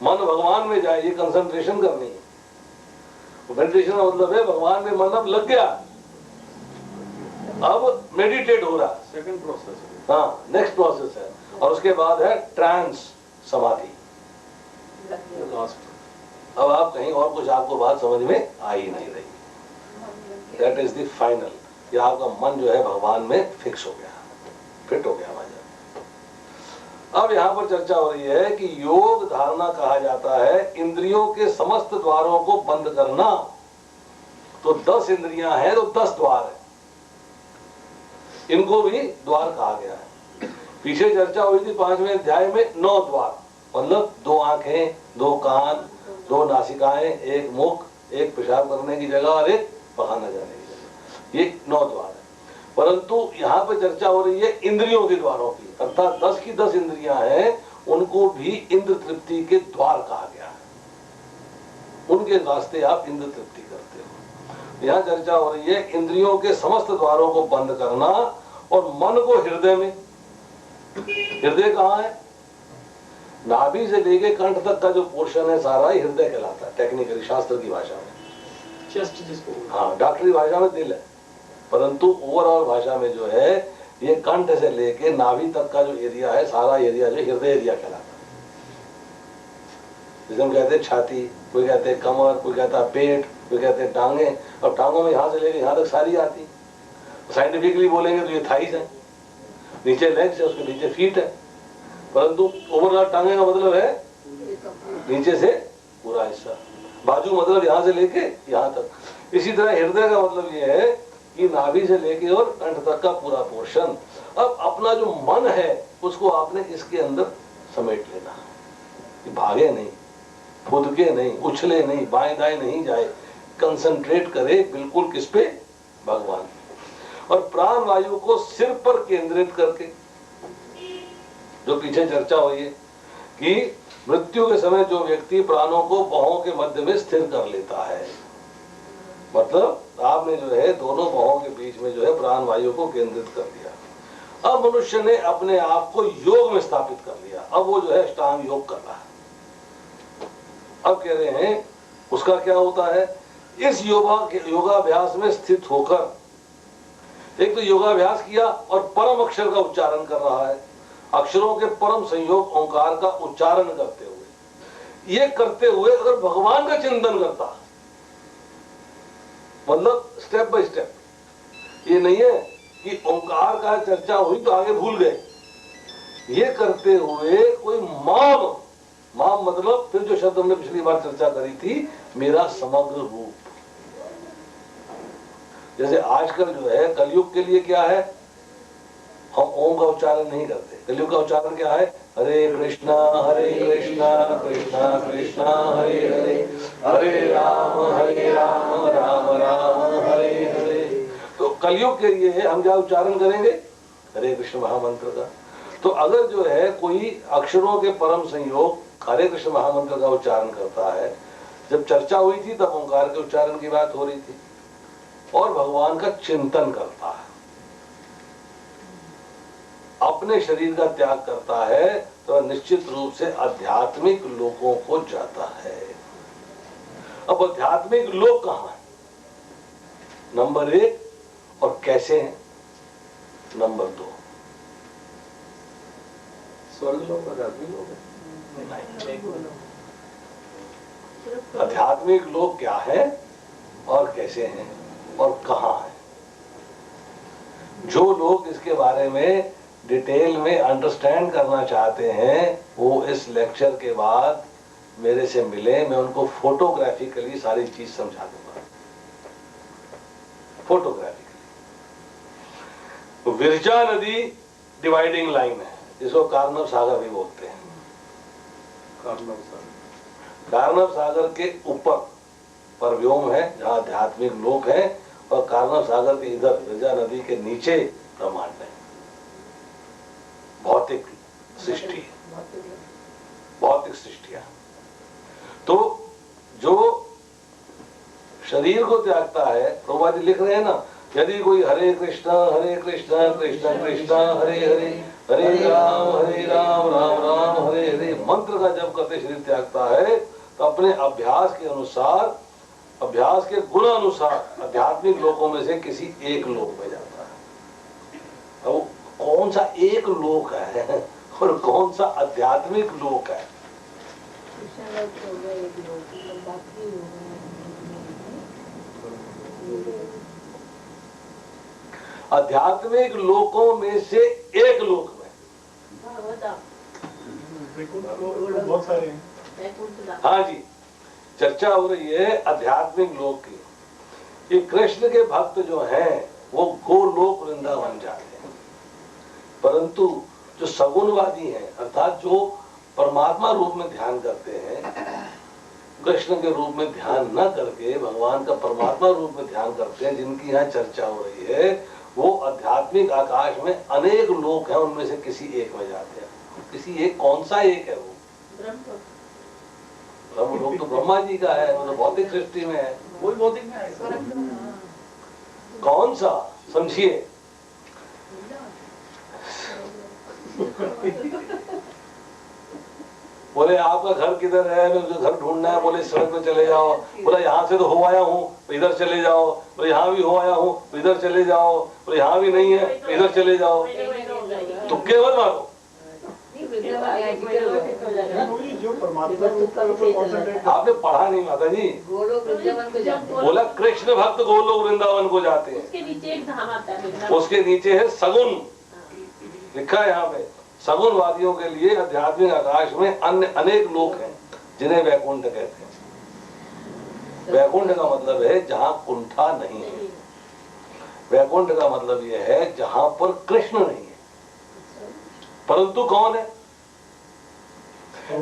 Speaker 1: मन भगवान में जाए, ये कंसंट्रेशन करनी है। मेडिटेशन का मतलब है भगवान में मन अब लग गया, अब मेडिटेट हो रहा है,
Speaker 5: सेकंड प्रोसेस।
Speaker 1: हाँ, नेक्स्ट प्रोसेस है। और उसके बाद है ट्रांस समाधि। अब आप कहीं और कुछ आपको बात समझ में आ ही नहीं रही। दैट इज द फाइनल, कि आपका मन जो है भगवान में फिक्स हो गया, फिट हो गया वहां। अब यहाँ पर चर्चा हो रही है कि योग धारणा कहा जाता है इंद्रियों के समस्त द्वारों को बंद करना। तो 10 इंद्रियां हैं तो 10 द्वार है, इनको भी द्वार कहा गया है। पीछे चर्चा हुई थी 5वें अध्याय में 9 द्वार, मतलब 2 आंखें, 2 कान, 2 नासिकाएं, 1 मुख, 1 पेशाब करने की जगह और 1 पखाना जाने की जगह, ये 9 द्वार है। परंतु यहाँ पे चर्चा हो रही है इंद्रियों के द्वारों की, अर्थात 10 की 10 इंद्रियां हैं, उनको भी इंद्र तृप्ति के द्वार कहा गया है, उनके रास्ते आप इंद्र तृप्ति करते हो। यहाँ चर्चा हो रही है इंद्रियों के समस्त द्वारों को बंद करना और मन को हृदय में। हृदय कहाँ है? नाभि से लेके कंठ तक का जो पोर्शन है सारा ही हृदय कहलाता है, टेक्निकली शास्त्र की भाषा में।
Speaker 5: चेस्ट जिसको,
Speaker 1: हाँ, डॉक्टरी भाषा में दिल है, परंतु ओवरऑल भाषा में जो है ये कंठ से लेके नाभि तक का जो एरिया है सारा एरिया जो हृदय एरिया कहलाता है। जिसे हम कहते हैं छाती, कोई कहते हैं कमर, कोई कहता है पेट, कोई कहते हैं टांगे। अब टांगों में यहाँ से लेके यहाँ तक सारी आती। साइंटिफिकली बोलेंगे तो ये थाइस है, नीचे लेग्स है, उसके नीचे फीट है, परंतु ओवरऑल टांगे का मतलब है नीचे से पूरा हिस्सा। बाजू मतलब यहाँ से लेके यहाँ तक। इसी तरह हृदय का मतलब ये है कि नाभि से लेके और कंठ तक का पूरा पोर्शन। अब अपना जो मन है उसको आपने इसके अंदर समेट लेना, भागे नहीं, फुदके नहीं, उछले नहीं, बाएं दाएं नहीं जाए, कंसंट्रेट करे बिल्कुल किस पे? भगवान। और प्राण वायु को सिर पर केंद्रित करके, जो पीछे चर्चा हुई है कि मृत्यु के समय जो व्यक्ति प्राणों को बाहों के मध्य में स्थिर कर लेता है, मतलब आपने जो है दोनों बाहों के बीच में जो है प्राण वायु को केंद्रित कर दिया। अब मनुष्य ने अपने आप को योग में स्थापित कर लिया, अब वो जो है अष्टांग योग कर रहा है। अब कह रहे हैं उसका क्या होता है? इस योगाभ्यास में स्थित होकर एक तो योगाभ्यास किया और परम अक्षर का उच्चारण कर रहा है, अक्षरों के परम संयोग ओंकार का उच्चारण करते हुए, ये करते हुए अगर भगवान का चिंतन करता, मतलब स्टेप बाय स्टेप, ये नहीं है कि ओंकार का चर्चा हुई तो आगे भूल गए, ये करते हुए कोई माम माम मतलब फिर जो शब्द हमने पिछली बार चर्चा करी थी, मेरा समग्र रूप। जैसे आजकल जो है कलयुग के लिए क्या है, हम ओम का उच्चारण नहीं करते। कलयुग का उच्चारण क्या है, हरे कृष्णा कृष्णा कृष्णा हरे हरे, हरे राम राम राम हरे हरे। तो कलयुग के लिए हम क्या उच्चारण करेंगे, हरे कृष्ण महामंत्र का। तो अगर जो है कोई अक्षरों के परम संयोग हरे कृष्ण महामंत्र का उच्चारण करता है, जब चर्चा हुई थी तब ओंकार के उच्चारण की बात हो रही थी, और भगवान का चिंतन करता है, अपने शरीर का त्याग करता है, तो निश्चित रूप से आध्यात्मिक लोकों को जाता है। अब आध्यात्मिक लोक कहां है, नंबर 1, और कैसे हैं, नंबर 2।
Speaker 6: स्वर्ग लोग आध्यात्मिक लोग हैं।
Speaker 1: आध्यात्मिक लोग क्या है और कैसे हैं और कहां है। जो लोग इसके बारे में डिटेल में अंडरस्टैंड करना चाहते हैं, वो इस लेक्चर के बाद मेरे से मिले, मैं उनको फोटोग्राफिकली सारी चीज समझा दूंगा। फोटोग्राफिकली विरजा नदी डिवाइडिंग लाइन है, जिसको कार्नव सागर भी बोलते हैं। कार्नव सागर के ऊपर परव्योम है जहां आध्यात्मिक लोक है, और कार्नव सागर के इधर विरजा नदी के नीचे ब्रह्मांड है, भौतिक सृष्टि, भौतिक सृष्टियां। तो जो शरीर को त्यागता है, प्रभुपाद जी लिख रहे हैं ना, यदि कोई हरे कृष्णा कृष्णा कृष्णा हरे हरे, हरे राम राम राम हरे हरे मंत्र का जप करते शरीर त्यागता है, तो अपने अभ्यास के अनुसार, अभ्यास के गुण अनुसार आध्यात्मिक लोकों में से किसी एक लोक में जाता है। अब कौन सा एक लोक है और कौन सा आध्यात्मिक लोक है, आध्यात्मिक लोकों में से एक लोक में,
Speaker 5: बहुत सारे हैं।
Speaker 1: हाँ जी, चर्चा हो रही है आध्यात्मिक लोक की। ये कृष्ण के भक्त जो हैं वो गोलोक वृंदावन जाते हैं, परंतु जो सगुणवादी हैं, अर्थात जो परमात्मा रूप में ध्यान करते हैं, कृष्ण के रूप में ध्यान न करके भगवान का परमात्मा रूप में ध्यान करते हैं, जिनकी यहाँ चर्चा हो रही है, वो आध्यात्मिक आकाश में अनेक लोक हैं, उनमें से किसी एक में जाते हैं। किसी एक, कौन सा एक है वो, ब्रह्म लोक तो ब्रह्मा जी का है, मतलब भौतिक सृष्टि में है,
Speaker 5: वही भौतिक में है।
Speaker 1: कौन सा समझिए। बोले आपका घर किधर है, मुझे घर ढूंढना है, बोले सड़क पे चले जाओ। बोला यहाँ से तो हो आया हूँ, इधर चले जाओ। बोले यहाँ भी हो आया हूँ, इधर चले जाओ। बोले यहाँ भी नहीं है, इधर चले जाओ। तुक्के मत मारो।
Speaker 5: जो परमात्मा
Speaker 1: आपने पढ़ा नहीं माता जी, बोला कृष्ण भक्त गोलोक वृंदावन को जाते हैं।
Speaker 4: उसके नीचे एक धाम आता है,
Speaker 1: उसके नीचे है सगुन, लिखा है यहाँ पे। सगुनवादियों के लिए आध्यात्मिक आकाश में अन्य अनेक लोक हैं, जिन्हें वैकुंठ कहते हैं। वैकुंठ का मतलब है जहाँ कुंठा नहीं है। वैकुंठ का मतलब यह है जहां पर कृष्ण नहीं है, परंतु कौन है,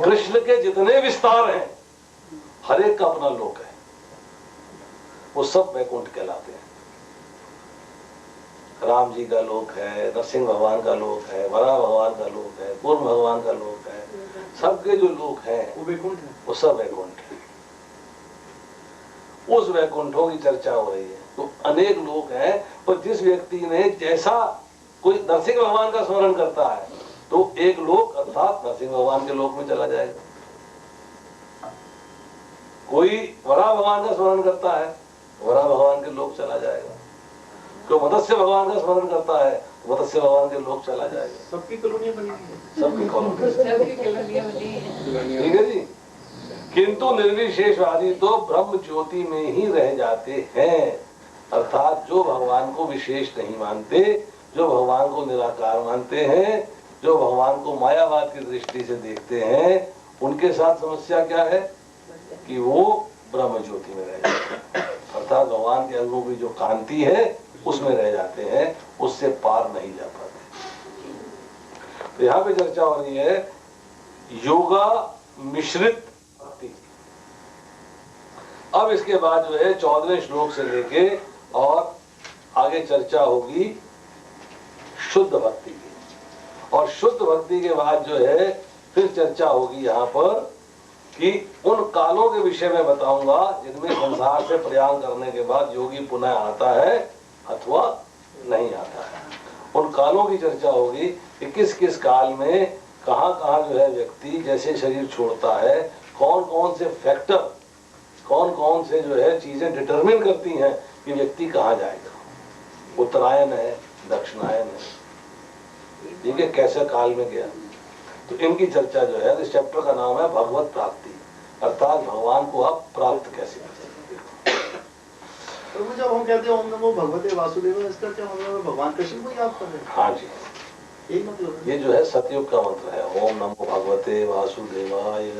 Speaker 1: कृष्ण के जितने विस्तार हैं हर एक का अपना लोक है, वो सब वैकुंठ कहलाते हैं। राम जी का लोक है, नरसिंह भगवान का लोक है, वराह भगवान का लोक है, पूर्ण भगवान का लोक है, सबके जो लोक हैं
Speaker 5: वो वैकुंठ है,
Speaker 1: वो सब वैकुंठ है। उस वैकुंठों की चर्चा हो रही है। तो अनेक लोक हैं, पर जिस व्यक्ति ने जैसा, कोई नरसिंह भगवान का स्मरण करता है तो एक लोक अर्थात नरसिंह भगवान के लोक में चला जाएगा। कोई वराह भगवान का स्मरण करता है, वराह भगवान के लोक चला जाएगा। कोई मत्स्य भगवान का स्मरण करता है, मत्स्य भगवान के लोक चला जाएगा।
Speaker 5: सबकी कॉलोनियां बनी है,
Speaker 1: सबकी कॉलोनी, ठीक है जी। किंतु निर्विशेषवादी तो ब्रह्म ज्योति में ही रह जाते हैं, अर्थात जो भगवान को विशेष नहीं मानते, जो भगवान को निराकार मानते हैं, जो भगवान को मायावाद की दृष्टि से देखते हैं, उनके साथ समस्या क्या है कि वो ब्रह्म ज्योति में रह जाते हैं, अर्थात भगवान के अंगों की जो कांति है उसमें रह जाते हैं, उससे पार नहीं जा पाते। तो यहाँ पे चर्चा हो रही है योगा मिश्रित भक्ति। अब इसके बाद जो है 14वें श्लोक से लेके और आगे चर्चा होगी शुद्ध भक्ति की, और शुद्ध भक्ति के बाद जो है फिर चर्चा होगी यहाँ पर कि उन कालों के विषय में बताऊंगा जिनमें संसार से प्रयाण करने के बाद योगी पुनः आता है अथवा नहीं आता है। उन कालों की चर्चा होगी कि किस किस काल में कहाँ कहाँ जो है व्यक्ति जैसे शरीर छोड़ता है, कौन कौन से फैक्टर, कौन कौन से जो है चीजें डिटरमिन करती हैं कि व्यक्ति कहाँ जाएगा। उत्तरायण है, दक्षिणायन है, ठीक है, कैसे काल में गया। तो इनकी चर्चा जो है, इस चैप्टर का नाम है भगवत प्राप्ति, अर्थात भगवान को आप प्राप्त कैसे कर सकते हो।
Speaker 5: तो जब हम कहते हैं ओम नमो भगवते वासुदेव, इसका क्या मतलब है? भगवान कृष्ण को याद कर रहे हैं?
Speaker 1: हाँ जी,
Speaker 5: यही मतलब है।
Speaker 1: ये जो है सतयुग का मंत्र है, ओम नमो भगवते वासुदेवाय।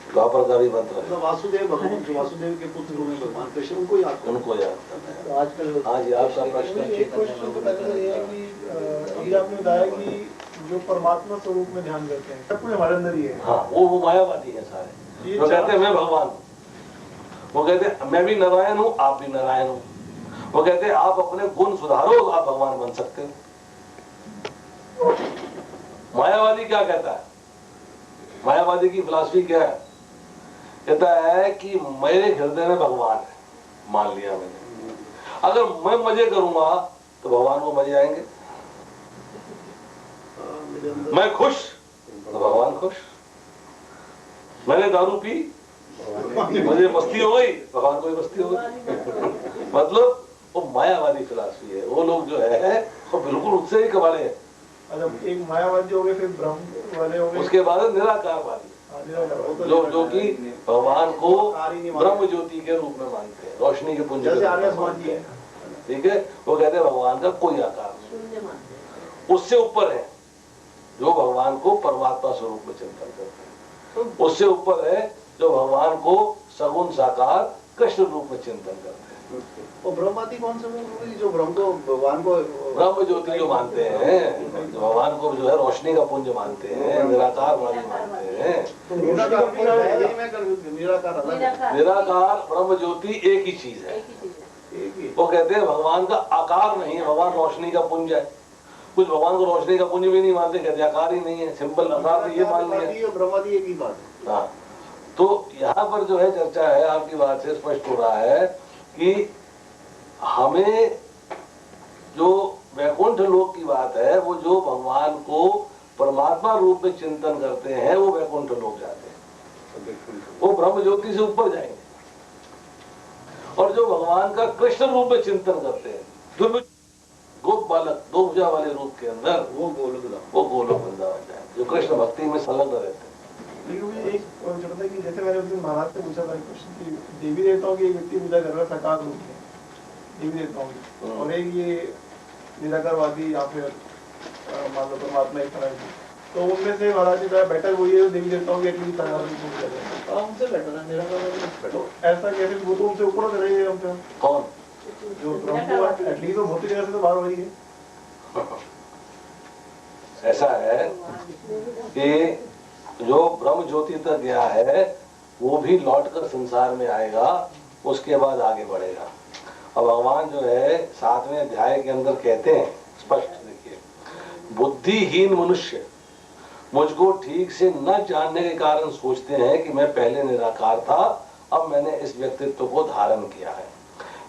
Speaker 1: द्वापर का भी मंत्र है,
Speaker 5: मतलब वासुदेव भगवान, जो वासुदेव के पुत्र हुए भगवान कृष्ण, उनको याद करना।
Speaker 1: उनको याद करना है।
Speaker 5: तो आजकल
Speaker 1: हाँ जी, आपका प्रश्न
Speaker 7: एक क्वेश्चन तो पहले ये है कि अभी आपने बताया कि जो परमात्मा स्वरूप में ध्यान करते हैं सब कुछ हमारे अंदर ही है।
Speaker 1: हाँ, वो मायावादी है सारे, वो कहते हैं मैं भगवान हूँ, वो कहते हैं मैं भी नारायण हूँ, आप भी नारायण हूँ, वो कहते हैं आप अपने गुण सुधारो तो आप भगवान बन सकते हो। मायावादी क्या कहता है? मायावादी की फिलॉसफी क्या है? कहता है कि मेरे हृदय में भगवान है, मान लिया मैंने, अगर मैं मजे करूंगा तो भगवान को मजे आएंगे, मैं खुश तो भगवान खुश, मैंने दारू पी मुझे मस्ती हो गई, भगवान को भी मस्ती हो गई। मतलब वो मायावादी फिलॉसफी है। वो लोग जो है वो बिल्कुल उससे ही कबाड़े हैं।
Speaker 7: अच्छा, एक मायावादी हो गए, फिर ब्रह्म वाले हो गए,
Speaker 1: उसके बाद निराकारवादी, जो कि भगवान को ब्रह्म ज्योति के रूप में मानते हैं, रोशनी के पुंज के रूप में मानते हैं, ठीक है। वो कहते हैं भगवान का कोई आकार नहीं। उससे ऊपर है जो भगवान को परमात्मा स्वरूप में चिंतन करते हैं, उससे ऊपर है जो भगवान को सगुण साकार कृष्ण रूप में चिंतन करते हैं।
Speaker 5: और ब्रह्मवादी कौन से लोग, जो ब्रह्म को, भगवान को
Speaker 1: ब्रह्म ज्योति जो मानते हैं, जो भगवान को जो है रोशनी का पुंज मानते हैं, निराकारवादी मानते हैं।
Speaker 5: तो निराकार कौन है? यही मैं कंफ्यूज, निराकार अलग है।
Speaker 1: निराकार ब्रह्म ज्योति एक ही चीज है।
Speaker 5: एक ही।
Speaker 1: वो कहते हैं भगवान का आकार नहीं है, भगवान रोशनी का पुंज है। कुछ भगवान को रोशनी का पुंज भी नहीं मानते, कहते आकार ही नहीं है, सिंपल आकार। तो ये मान लिया
Speaker 5: ब्रह्मवादी एक ही बात है।
Speaker 1: हाँ, तो यहाँ पर जो है चर्चा है, आपकी बात से स्पष्ट हो रहा है कि हमें जो वैकुंठ लोक की बात है, वो जो भगवान को परमात्मा रूप में चिंतन करते हैं वो वैकुंठ लोक जाते हैं, वो ब्रह्म ज्योति से ऊपर जाएंगे। और जो भगवान का कृष्ण रूप में चिंतन करते हैं, गोप बालक दो भुजा वाले रूप के अंदर, वो गोलोक वृंदावन जाए, जो कृष्ण भक्ति में संलग्न रहते हैं।
Speaker 7: एक जरूरत है कि जैसे मैंने उस दिन महाराज से पूछा था क्वेश्चन कि देवी देवताओं की एक व्यक्ति पूजा कर रहा है साकार रूप में, देवी देवताओं की, और एक ये निराकारवादी या फिर मान लो परमात्मा एक तरह की, तो उनमें से महाराज जी का बेटर वही है देवी देवताओं की एटलीस्ट साकार रूप में पूजा कर रहे हैं।
Speaker 5: उनसे बेटर है निराकार।
Speaker 7: ऐसा कैसे? वो तो उनसे ऊपर कर रही है। हमसे
Speaker 1: कौन?
Speaker 7: जो ब्रह्म एटलीस्ट वो भौतिक जगह से तो बाहर हो रही है।
Speaker 1: ऐसा है कि जो ब्रह्म ज्योति तक गया है वो भी लौटकर संसार में आएगा, उसके बाद आगे बढ़ेगा। अब भगवान जो है 7वें अध्याय के अंदर कहते हैं स्पष्ट, देखिए, बुद्धिहीन मनुष्य मुझको ठीक से न जानने के कारण सोचते हैं कि मैं पहले निराकार था, अब मैंने इस व्यक्तित्व को धारण किया है।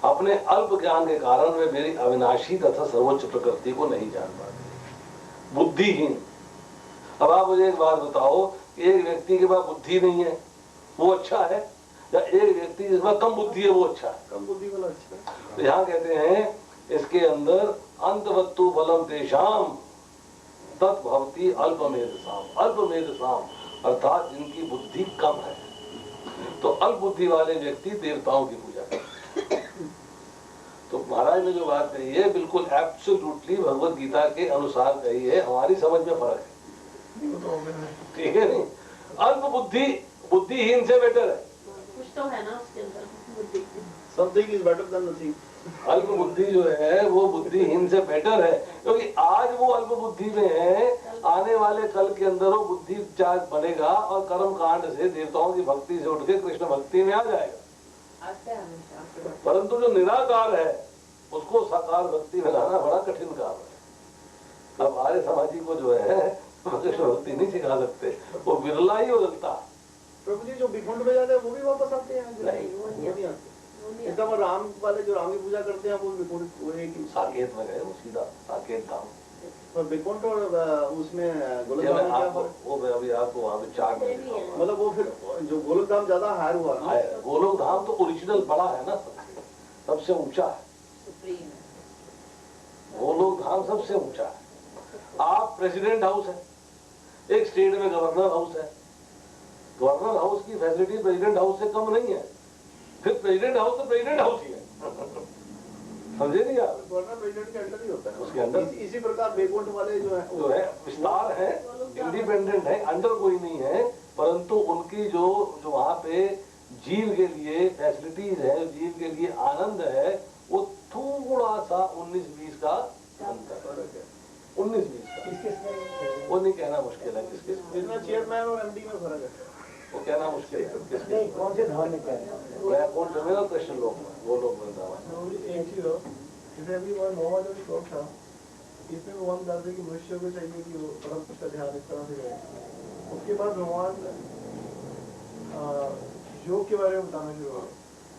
Speaker 1: अपने अल्प ज्ञान के कारण वे मेरी अविनाशी तथा सर्वोच्च प्रकृति को नहीं जान पाते। बुद्धिहीन। अब आप मुझे एक बात बताओ, एक व्यक्ति के पास बुद्धि नहीं है वो अच्छा है, या एक व्यक्ति जिसमें कम बुद्धि है वो अच्छा है?
Speaker 5: कम बुद्धि वाला अच्छा है।
Speaker 1: तो यहाँ कहते हैं इसके अंदर अंतवत्तु बलम तेषाम तत्भवती अल्पमेधसाम। अल्पमेधसाम अर्थात जिनकी बुद्धि कम है, तो अल्प बुद्धि वाले व्यक्ति देवताओं की पूजा करते हैं। तो महाराज ने जो बात कही है बिल्कुल एब्सोल्युटली भगवत गीता के अनुसार कही है, हमारी समझ में फर्क है, ठीक है नहीं? अल्प बुद्धि बुद्धिहीन से बेटर है।
Speaker 4: कुछ तो है ना उसके अंदर बुद्धि।
Speaker 5: Something is better than nothing.
Speaker 1: अल्प बुद्धि जो है वो बुद्धिहीन से बेटर है, क्योंकि आज वो अल्प बुद्धि में है, आने वाले कल के अंदर वो बुद्धि चार्ज बढ़ेगा और कर्म कांड से देवताओं की भक्ति से उठ के कृष्ण भक्ति में आ जाएगा। परंतु जो निराकार है उसको साकार भक्ति में लाना बड़ा कठिन काम है। अब आर्य समाजी को जो है कृष्ण भक्ति नहीं सिखा सकते, वो बिरला ही बदलता।
Speaker 5: प्रभु जी जो विकुंठ में जाते हैं वो भी वापस आते हैं?
Speaker 1: नहीं,
Speaker 5: वो नहीं आते। एकदम राम वाले जो राम की पूजा करते हैं वो विकुंठ, वो एक ही
Speaker 1: साकेत में गए, वो सीधा साकेत धाम।
Speaker 5: और विकुंठ और उसमें गोलकधाम में क्या फर्क?
Speaker 1: वो मैं अभी आपको वहाँ पे चार्ट में दिखाऊंगा।
Speaker 5: मतलब वो फिर जो गोलकधाम ज्यादा हायर हुआ ना?
Speaker 1: गोलोक धाम तो ओरिजिनल बड़ा है ना, सबसे ऊंचा है। गोलोक धाम सबसे ऊंचा है। आप प्रेसिडेंट हाउस है, एक स्टेट में गवर्नर हाउस है। गवर्नर हाउस की फैसिलिटी प्रेसिडेंट हाउस से कम नहीं है, फिर प्रेसिडेंट हाउस तो प्रेसिडेंट हाउस ही है। समझे नहीं आप?
Speaker 5: गवर्नर प्रेसिडेंट के अंडर ही होता है
Speaker 1: उसके अंदर।
Speaker 5: इसी प्रकार वैकुंठ वाले जो है
Speaker 1: विस्तार है, इंडिपेंडेंट है, अंडर कोई नहीं है, परंतु उनकी जो वहाँ पे जीव के लिए फैसिलिटीज है, जीव के लिए आनंद है, वो थोड़ा सा 19-20 का अंतर है। 19-20 का वो नहीं कहना मुश्किल है। किसके
Speaker 5: जितना चेयरमैन और एमडी में फर्क है
Speaker 1: वो कहना मुश्किल है। किसके
Speaker 7: कौन से धाम में क्या है?
Speaker 1: वैकुंठ में और कृष्ण लोक में, वो लोग वृंदावन।
Speaker 7: एक चीज हो, जैसे अभी वो नौवा जो श्लोक था, इसमें भगवान बताते हैं कि मनुष्य को चाहिए कि वो परम पुरुष का ध्यान इस तरह से करे। उसके बाद भगवान योग के बारे में बताना शुरू हुआ,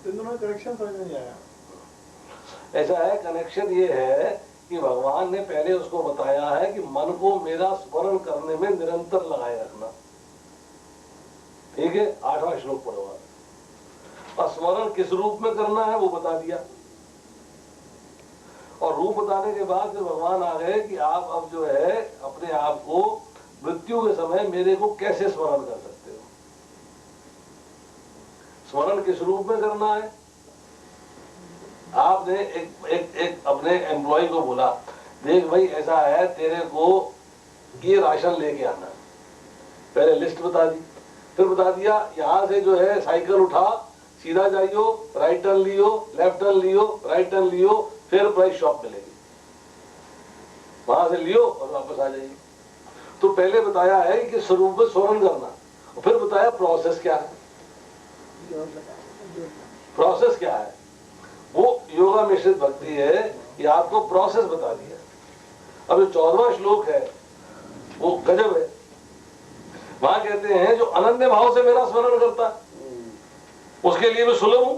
Speaker 7: तो इन दोनों कनेक्शन समझ में नहीं आया।
Speaker 1: ऐसा है, कनेक्शन ये है कि भगवान ने पहले उसको बताया है कि मन को मेरा स्मरण करने में निरंतर लगाए रखना। ठीक है, 8वां श्लोक पढ़ो। और स्मरण किस रूप में करना है वो बता दिया, और रूप बताने के बाद फिर भगवान आ गए कि आप अब जो है अपने आप को मृत्यु के समय मेरे को कैसे स्मरण कर सकते हो। स्मरण किस रूप में करना है? आपने एक अपने एम्प्लॉय को बोला, देख भाई ऐसा है, तेरे को ये राशन लेके आना है। पहले लिस्ट बता दी, फिर बता दिया यहाँ से जो है साइकिल उठा, सीधा जाइयो, राइट टर्न लियो, लेफ्ट टर्न लियो, राइट टर्न लियो, फिर प्राइस शॉप मिलेगी, वहां से लियो और वापस आ जाइए। तो पहले बताया है कि स्वरूप में स्मरण करना, और फिर बताया प्रोसेस क्या है। प्रोसेस क्या है? वो योगा मिश्रित भक्ति है, ये आपको प्रोसेस बता दिया। अब जो 14वां श्लोक है वो गजब है। वहां कहते हैं जो अनन्य भाव से मेरा स्मरण करता है उसके लिए मैं सुलभ हूं।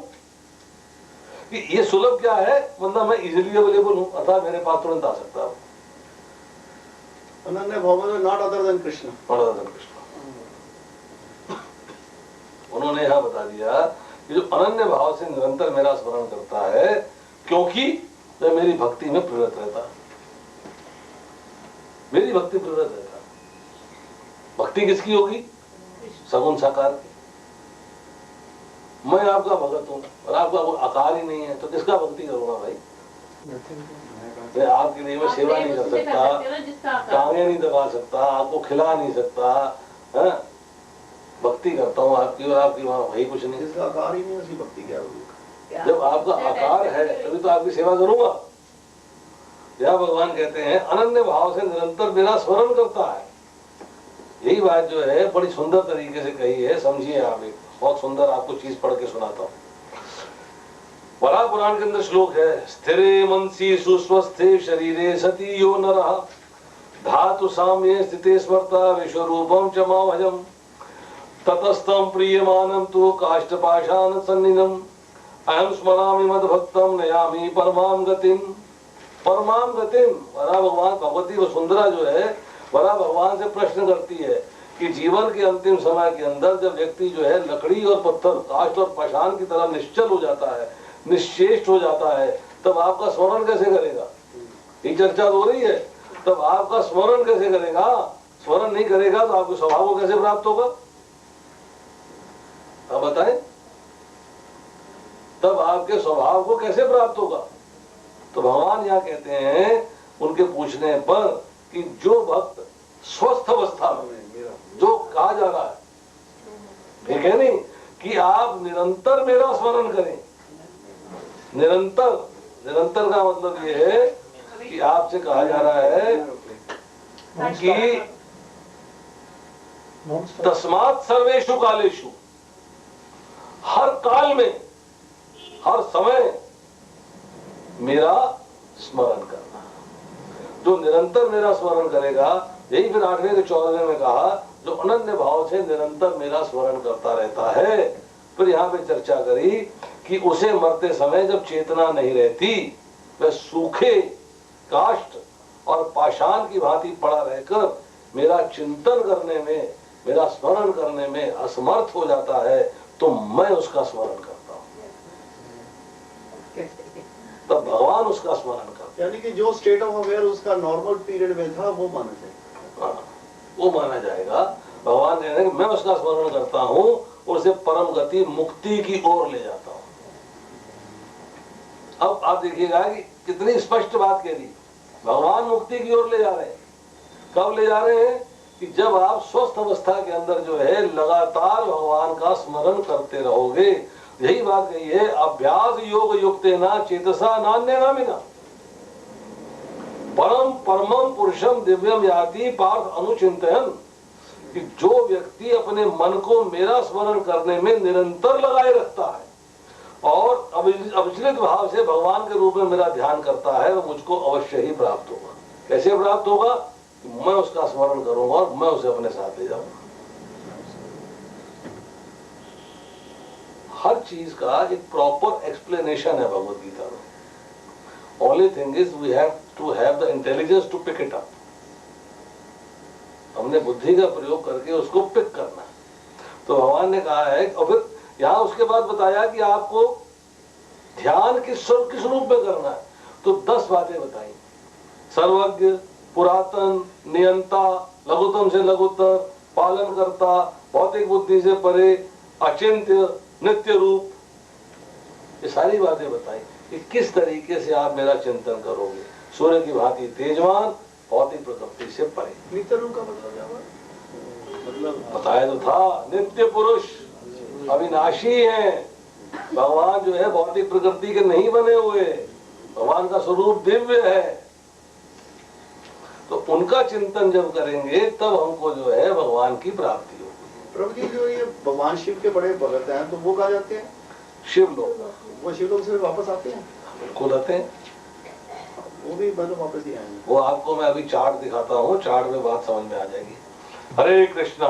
Speaker 1: कि ये सुलभ क्या है? मतलब मैं इजीली अवेलेबल हूं, अर्थात मेरे पास तुरंत आ सकता हूं।
Speaker 5: अनन्य भाव में not other than Krishna,
Speaker 1: not other than Krishna. उन्होंने यहां बता दिया कि जो अनन्य भाव से निरंतर मेरा स्मरण करता है, क्योंकि वह मेरी भक्ति में प्रवृत्त रहता है। मेरी भक्ति प्रवृत्त रहता है। भक्ति किसकी होगी? सगुण साकार की। मैं आपका भगत हूं और आपका कोई आकार ही नहीं है, तो किसका भक्ति करूंगा भाई? मैं आपके लिए मैं सेवा नहीं कर सकता, टांगे नहीं दबा सकता, आपको खिला नहीं सकता, है? भक्ति करता हूँ आपकी, और आपकी वहां भाई कुछ नहीं।
Speaker 5: जिसका आकार ही नहीं उसकी भक्ति क्या होगी?
Speaker 1: जब आपका आकार है तभी तो आपकी सेवा करूंगा। यह भगवान कहते हैं अनन्य भाव से निरंतर मेरा स्मरण करता है। यही बात जो है बड़ी सुंदर तरीके से कही है, समझिए आप। एक बहुत सुंदर आपको चीज पढ़ के सुनाता हूँ। वराह पुराण के अंदर श्लोक है, स्थिरे मनसी सुस्वस्थे शरीरे सती यो नरः धातु साम्ये स्थिते स्मर्ता विश्वरूपम च मामहम् ततस्तम प्रियमानं तु काष्ठपाषाण सन्निधम् अहम स्मरामि मद्भक्तं नयामि परमां गतिम्। परमां गतिम्। वराह भगवान भगवती वसुंधरा जो है वराह भगवान से प्रश्न करती है कि जीवन के अंतिम समय के अंदर जब व्यक्ति जो है लकड़ी और पत्थर, काष्ठ और पाषाण की तरह निश्चल हो जाता है, निश्चेष्ट हो जाता है, तब आपका स्मरण कैसे करेगा? ये चर्चा हो रही है। तब आपका स्मरण कैसे करेगा? स्मरण नहीं करेगा तो आपके स्वभाव को कैसे प्राप्त होगा? अब बताएं, तब आपके स्वभाव को कैसे प्राप्त होगा? तो भगवान यहाँ कहते हैं उनके पूछने पर कि जो भक्त स्वस्थ अवस्था में, जो कहा जा रहा है ठीक है नहीं कि आप निरंतर मेरा स्मरण करें। निरंतर, निरंतर का मतलब ये है कि आपसे कहा जा रहा है कि तस्मात् सर्वेषु कालेषु, हर काल में, हर समय मेरा स्मरण करना। जो निरंतर मेरा स्मरण करेगा, यही फिर 8वें के 14वें में कहा, जो अनन्य भाव से निरंतर मेरा स्मरण करता रहता है। फिर यहाँ पे चर्चा करी कि उसे मरते समय जब चेतना नहीं रहती, वह सूखे काष्ठ और पाषाण की भांति पड़ा रहकर मेरा चिंतन करने में, मेरा स्मरण करने में असमर्थ हो जाता है, तो मैं उसका स्मरण करता हूँ। तब भगवान उसका स्मरण करता,
Speaker 5: यानी कि जो स्टेट ऑफ अवेयर उसका नॉर्मल पीरियड में था वो माना जाएगा।
Speaker 1: हाँ, वो माना जाएगा। भगवान कह रहे हैं कि मैं उसका स्मरण करता हूँ और उसे परम गति मुक्ति की ओर ले जाता हूँ। अब आप देखिएगा कि कितनी स्पष्ट बात कह दी, भगवान मुक्ति की ओर ले जा रहे हैं। कब ले जा रहे हैं? कि जब आप स्वस्थ अवस्था के अंदर जो है लगातार भगवान का स्मरण करते रहोगे। यही बात कही है, अभ्यास योग युक्तेना चेतसा नान्य नामिना परम परमम पुरुषम दिव्यम याति पार्थ अनुचिंतयन। कि जो व्यक्ति अपने मन को मेरा स्मरण करने में निरंतर लगाए रखता है और अविचलित भाव से भगवान के रूप में मेरा ध्यान करता है, वो मुझको अवश्य ही प्राप्त होगा। कैसे प्राप्त होगा? कि मैं उसका स्मरण करूंगा और मैं उसे अपने साथ ले जाऊंगा। हर चीज का एक प्रॉपर एक्सप्लेनेशन है भगवद गीता में। Only thing is we have to have the intelligence to pick it up. हमने बुद्धि का प्रयोग करके उसको पिक करना। तो भगवान ने कहा है, और फिर यहाँ उसके बाद बताया कि आपको ध्यान किस रूप में करना है। तो 10 बातें बताई, सर्वज्ञ, पुरातन, नियंता, लघुतम से लघुतर, पालन करता, भौतिक बुद्धि से परे, अचिंत्य, नित्य रूप। ये सारी बातें बताई कि किस तरीके से आप मेरा चिंतन करोगे। सूर्य की भांति तेजवान, भौतिक प्रकृति से परे।
Speaker 5: नित्य रूप का मतलब क्या हुआ? मतलब
Speaker 1: बताया तो था, नित्य पुरुष अविनाशी है। भगवान जो है भौतिक प्रकृति के नहीं बने हुए, भगवान का स्वरूप दिव्य है। तो उनका चिंतन जब करेंगे तब हमको जो है भगवान की प्राप्ति होगी।
Speaker 5: प्रभु जी, जो ये भगवान शिव के बड़े भगत हैं तो वो कहा जाते हैं
Speaker 1: शिव लोग,
Speaker 5: वो शिव लोग से वापस आते हैं?
Speaker 1: बिल्कुल आते हैं।
Speaker 5: वो भी मतलब वापस ही आएंगे।
Speaker 1: वो आपको मैं अभी चार्ट दिखाता हूँ, चार्ट में बात समझ में आ जाएगी। हरे कृष्णा।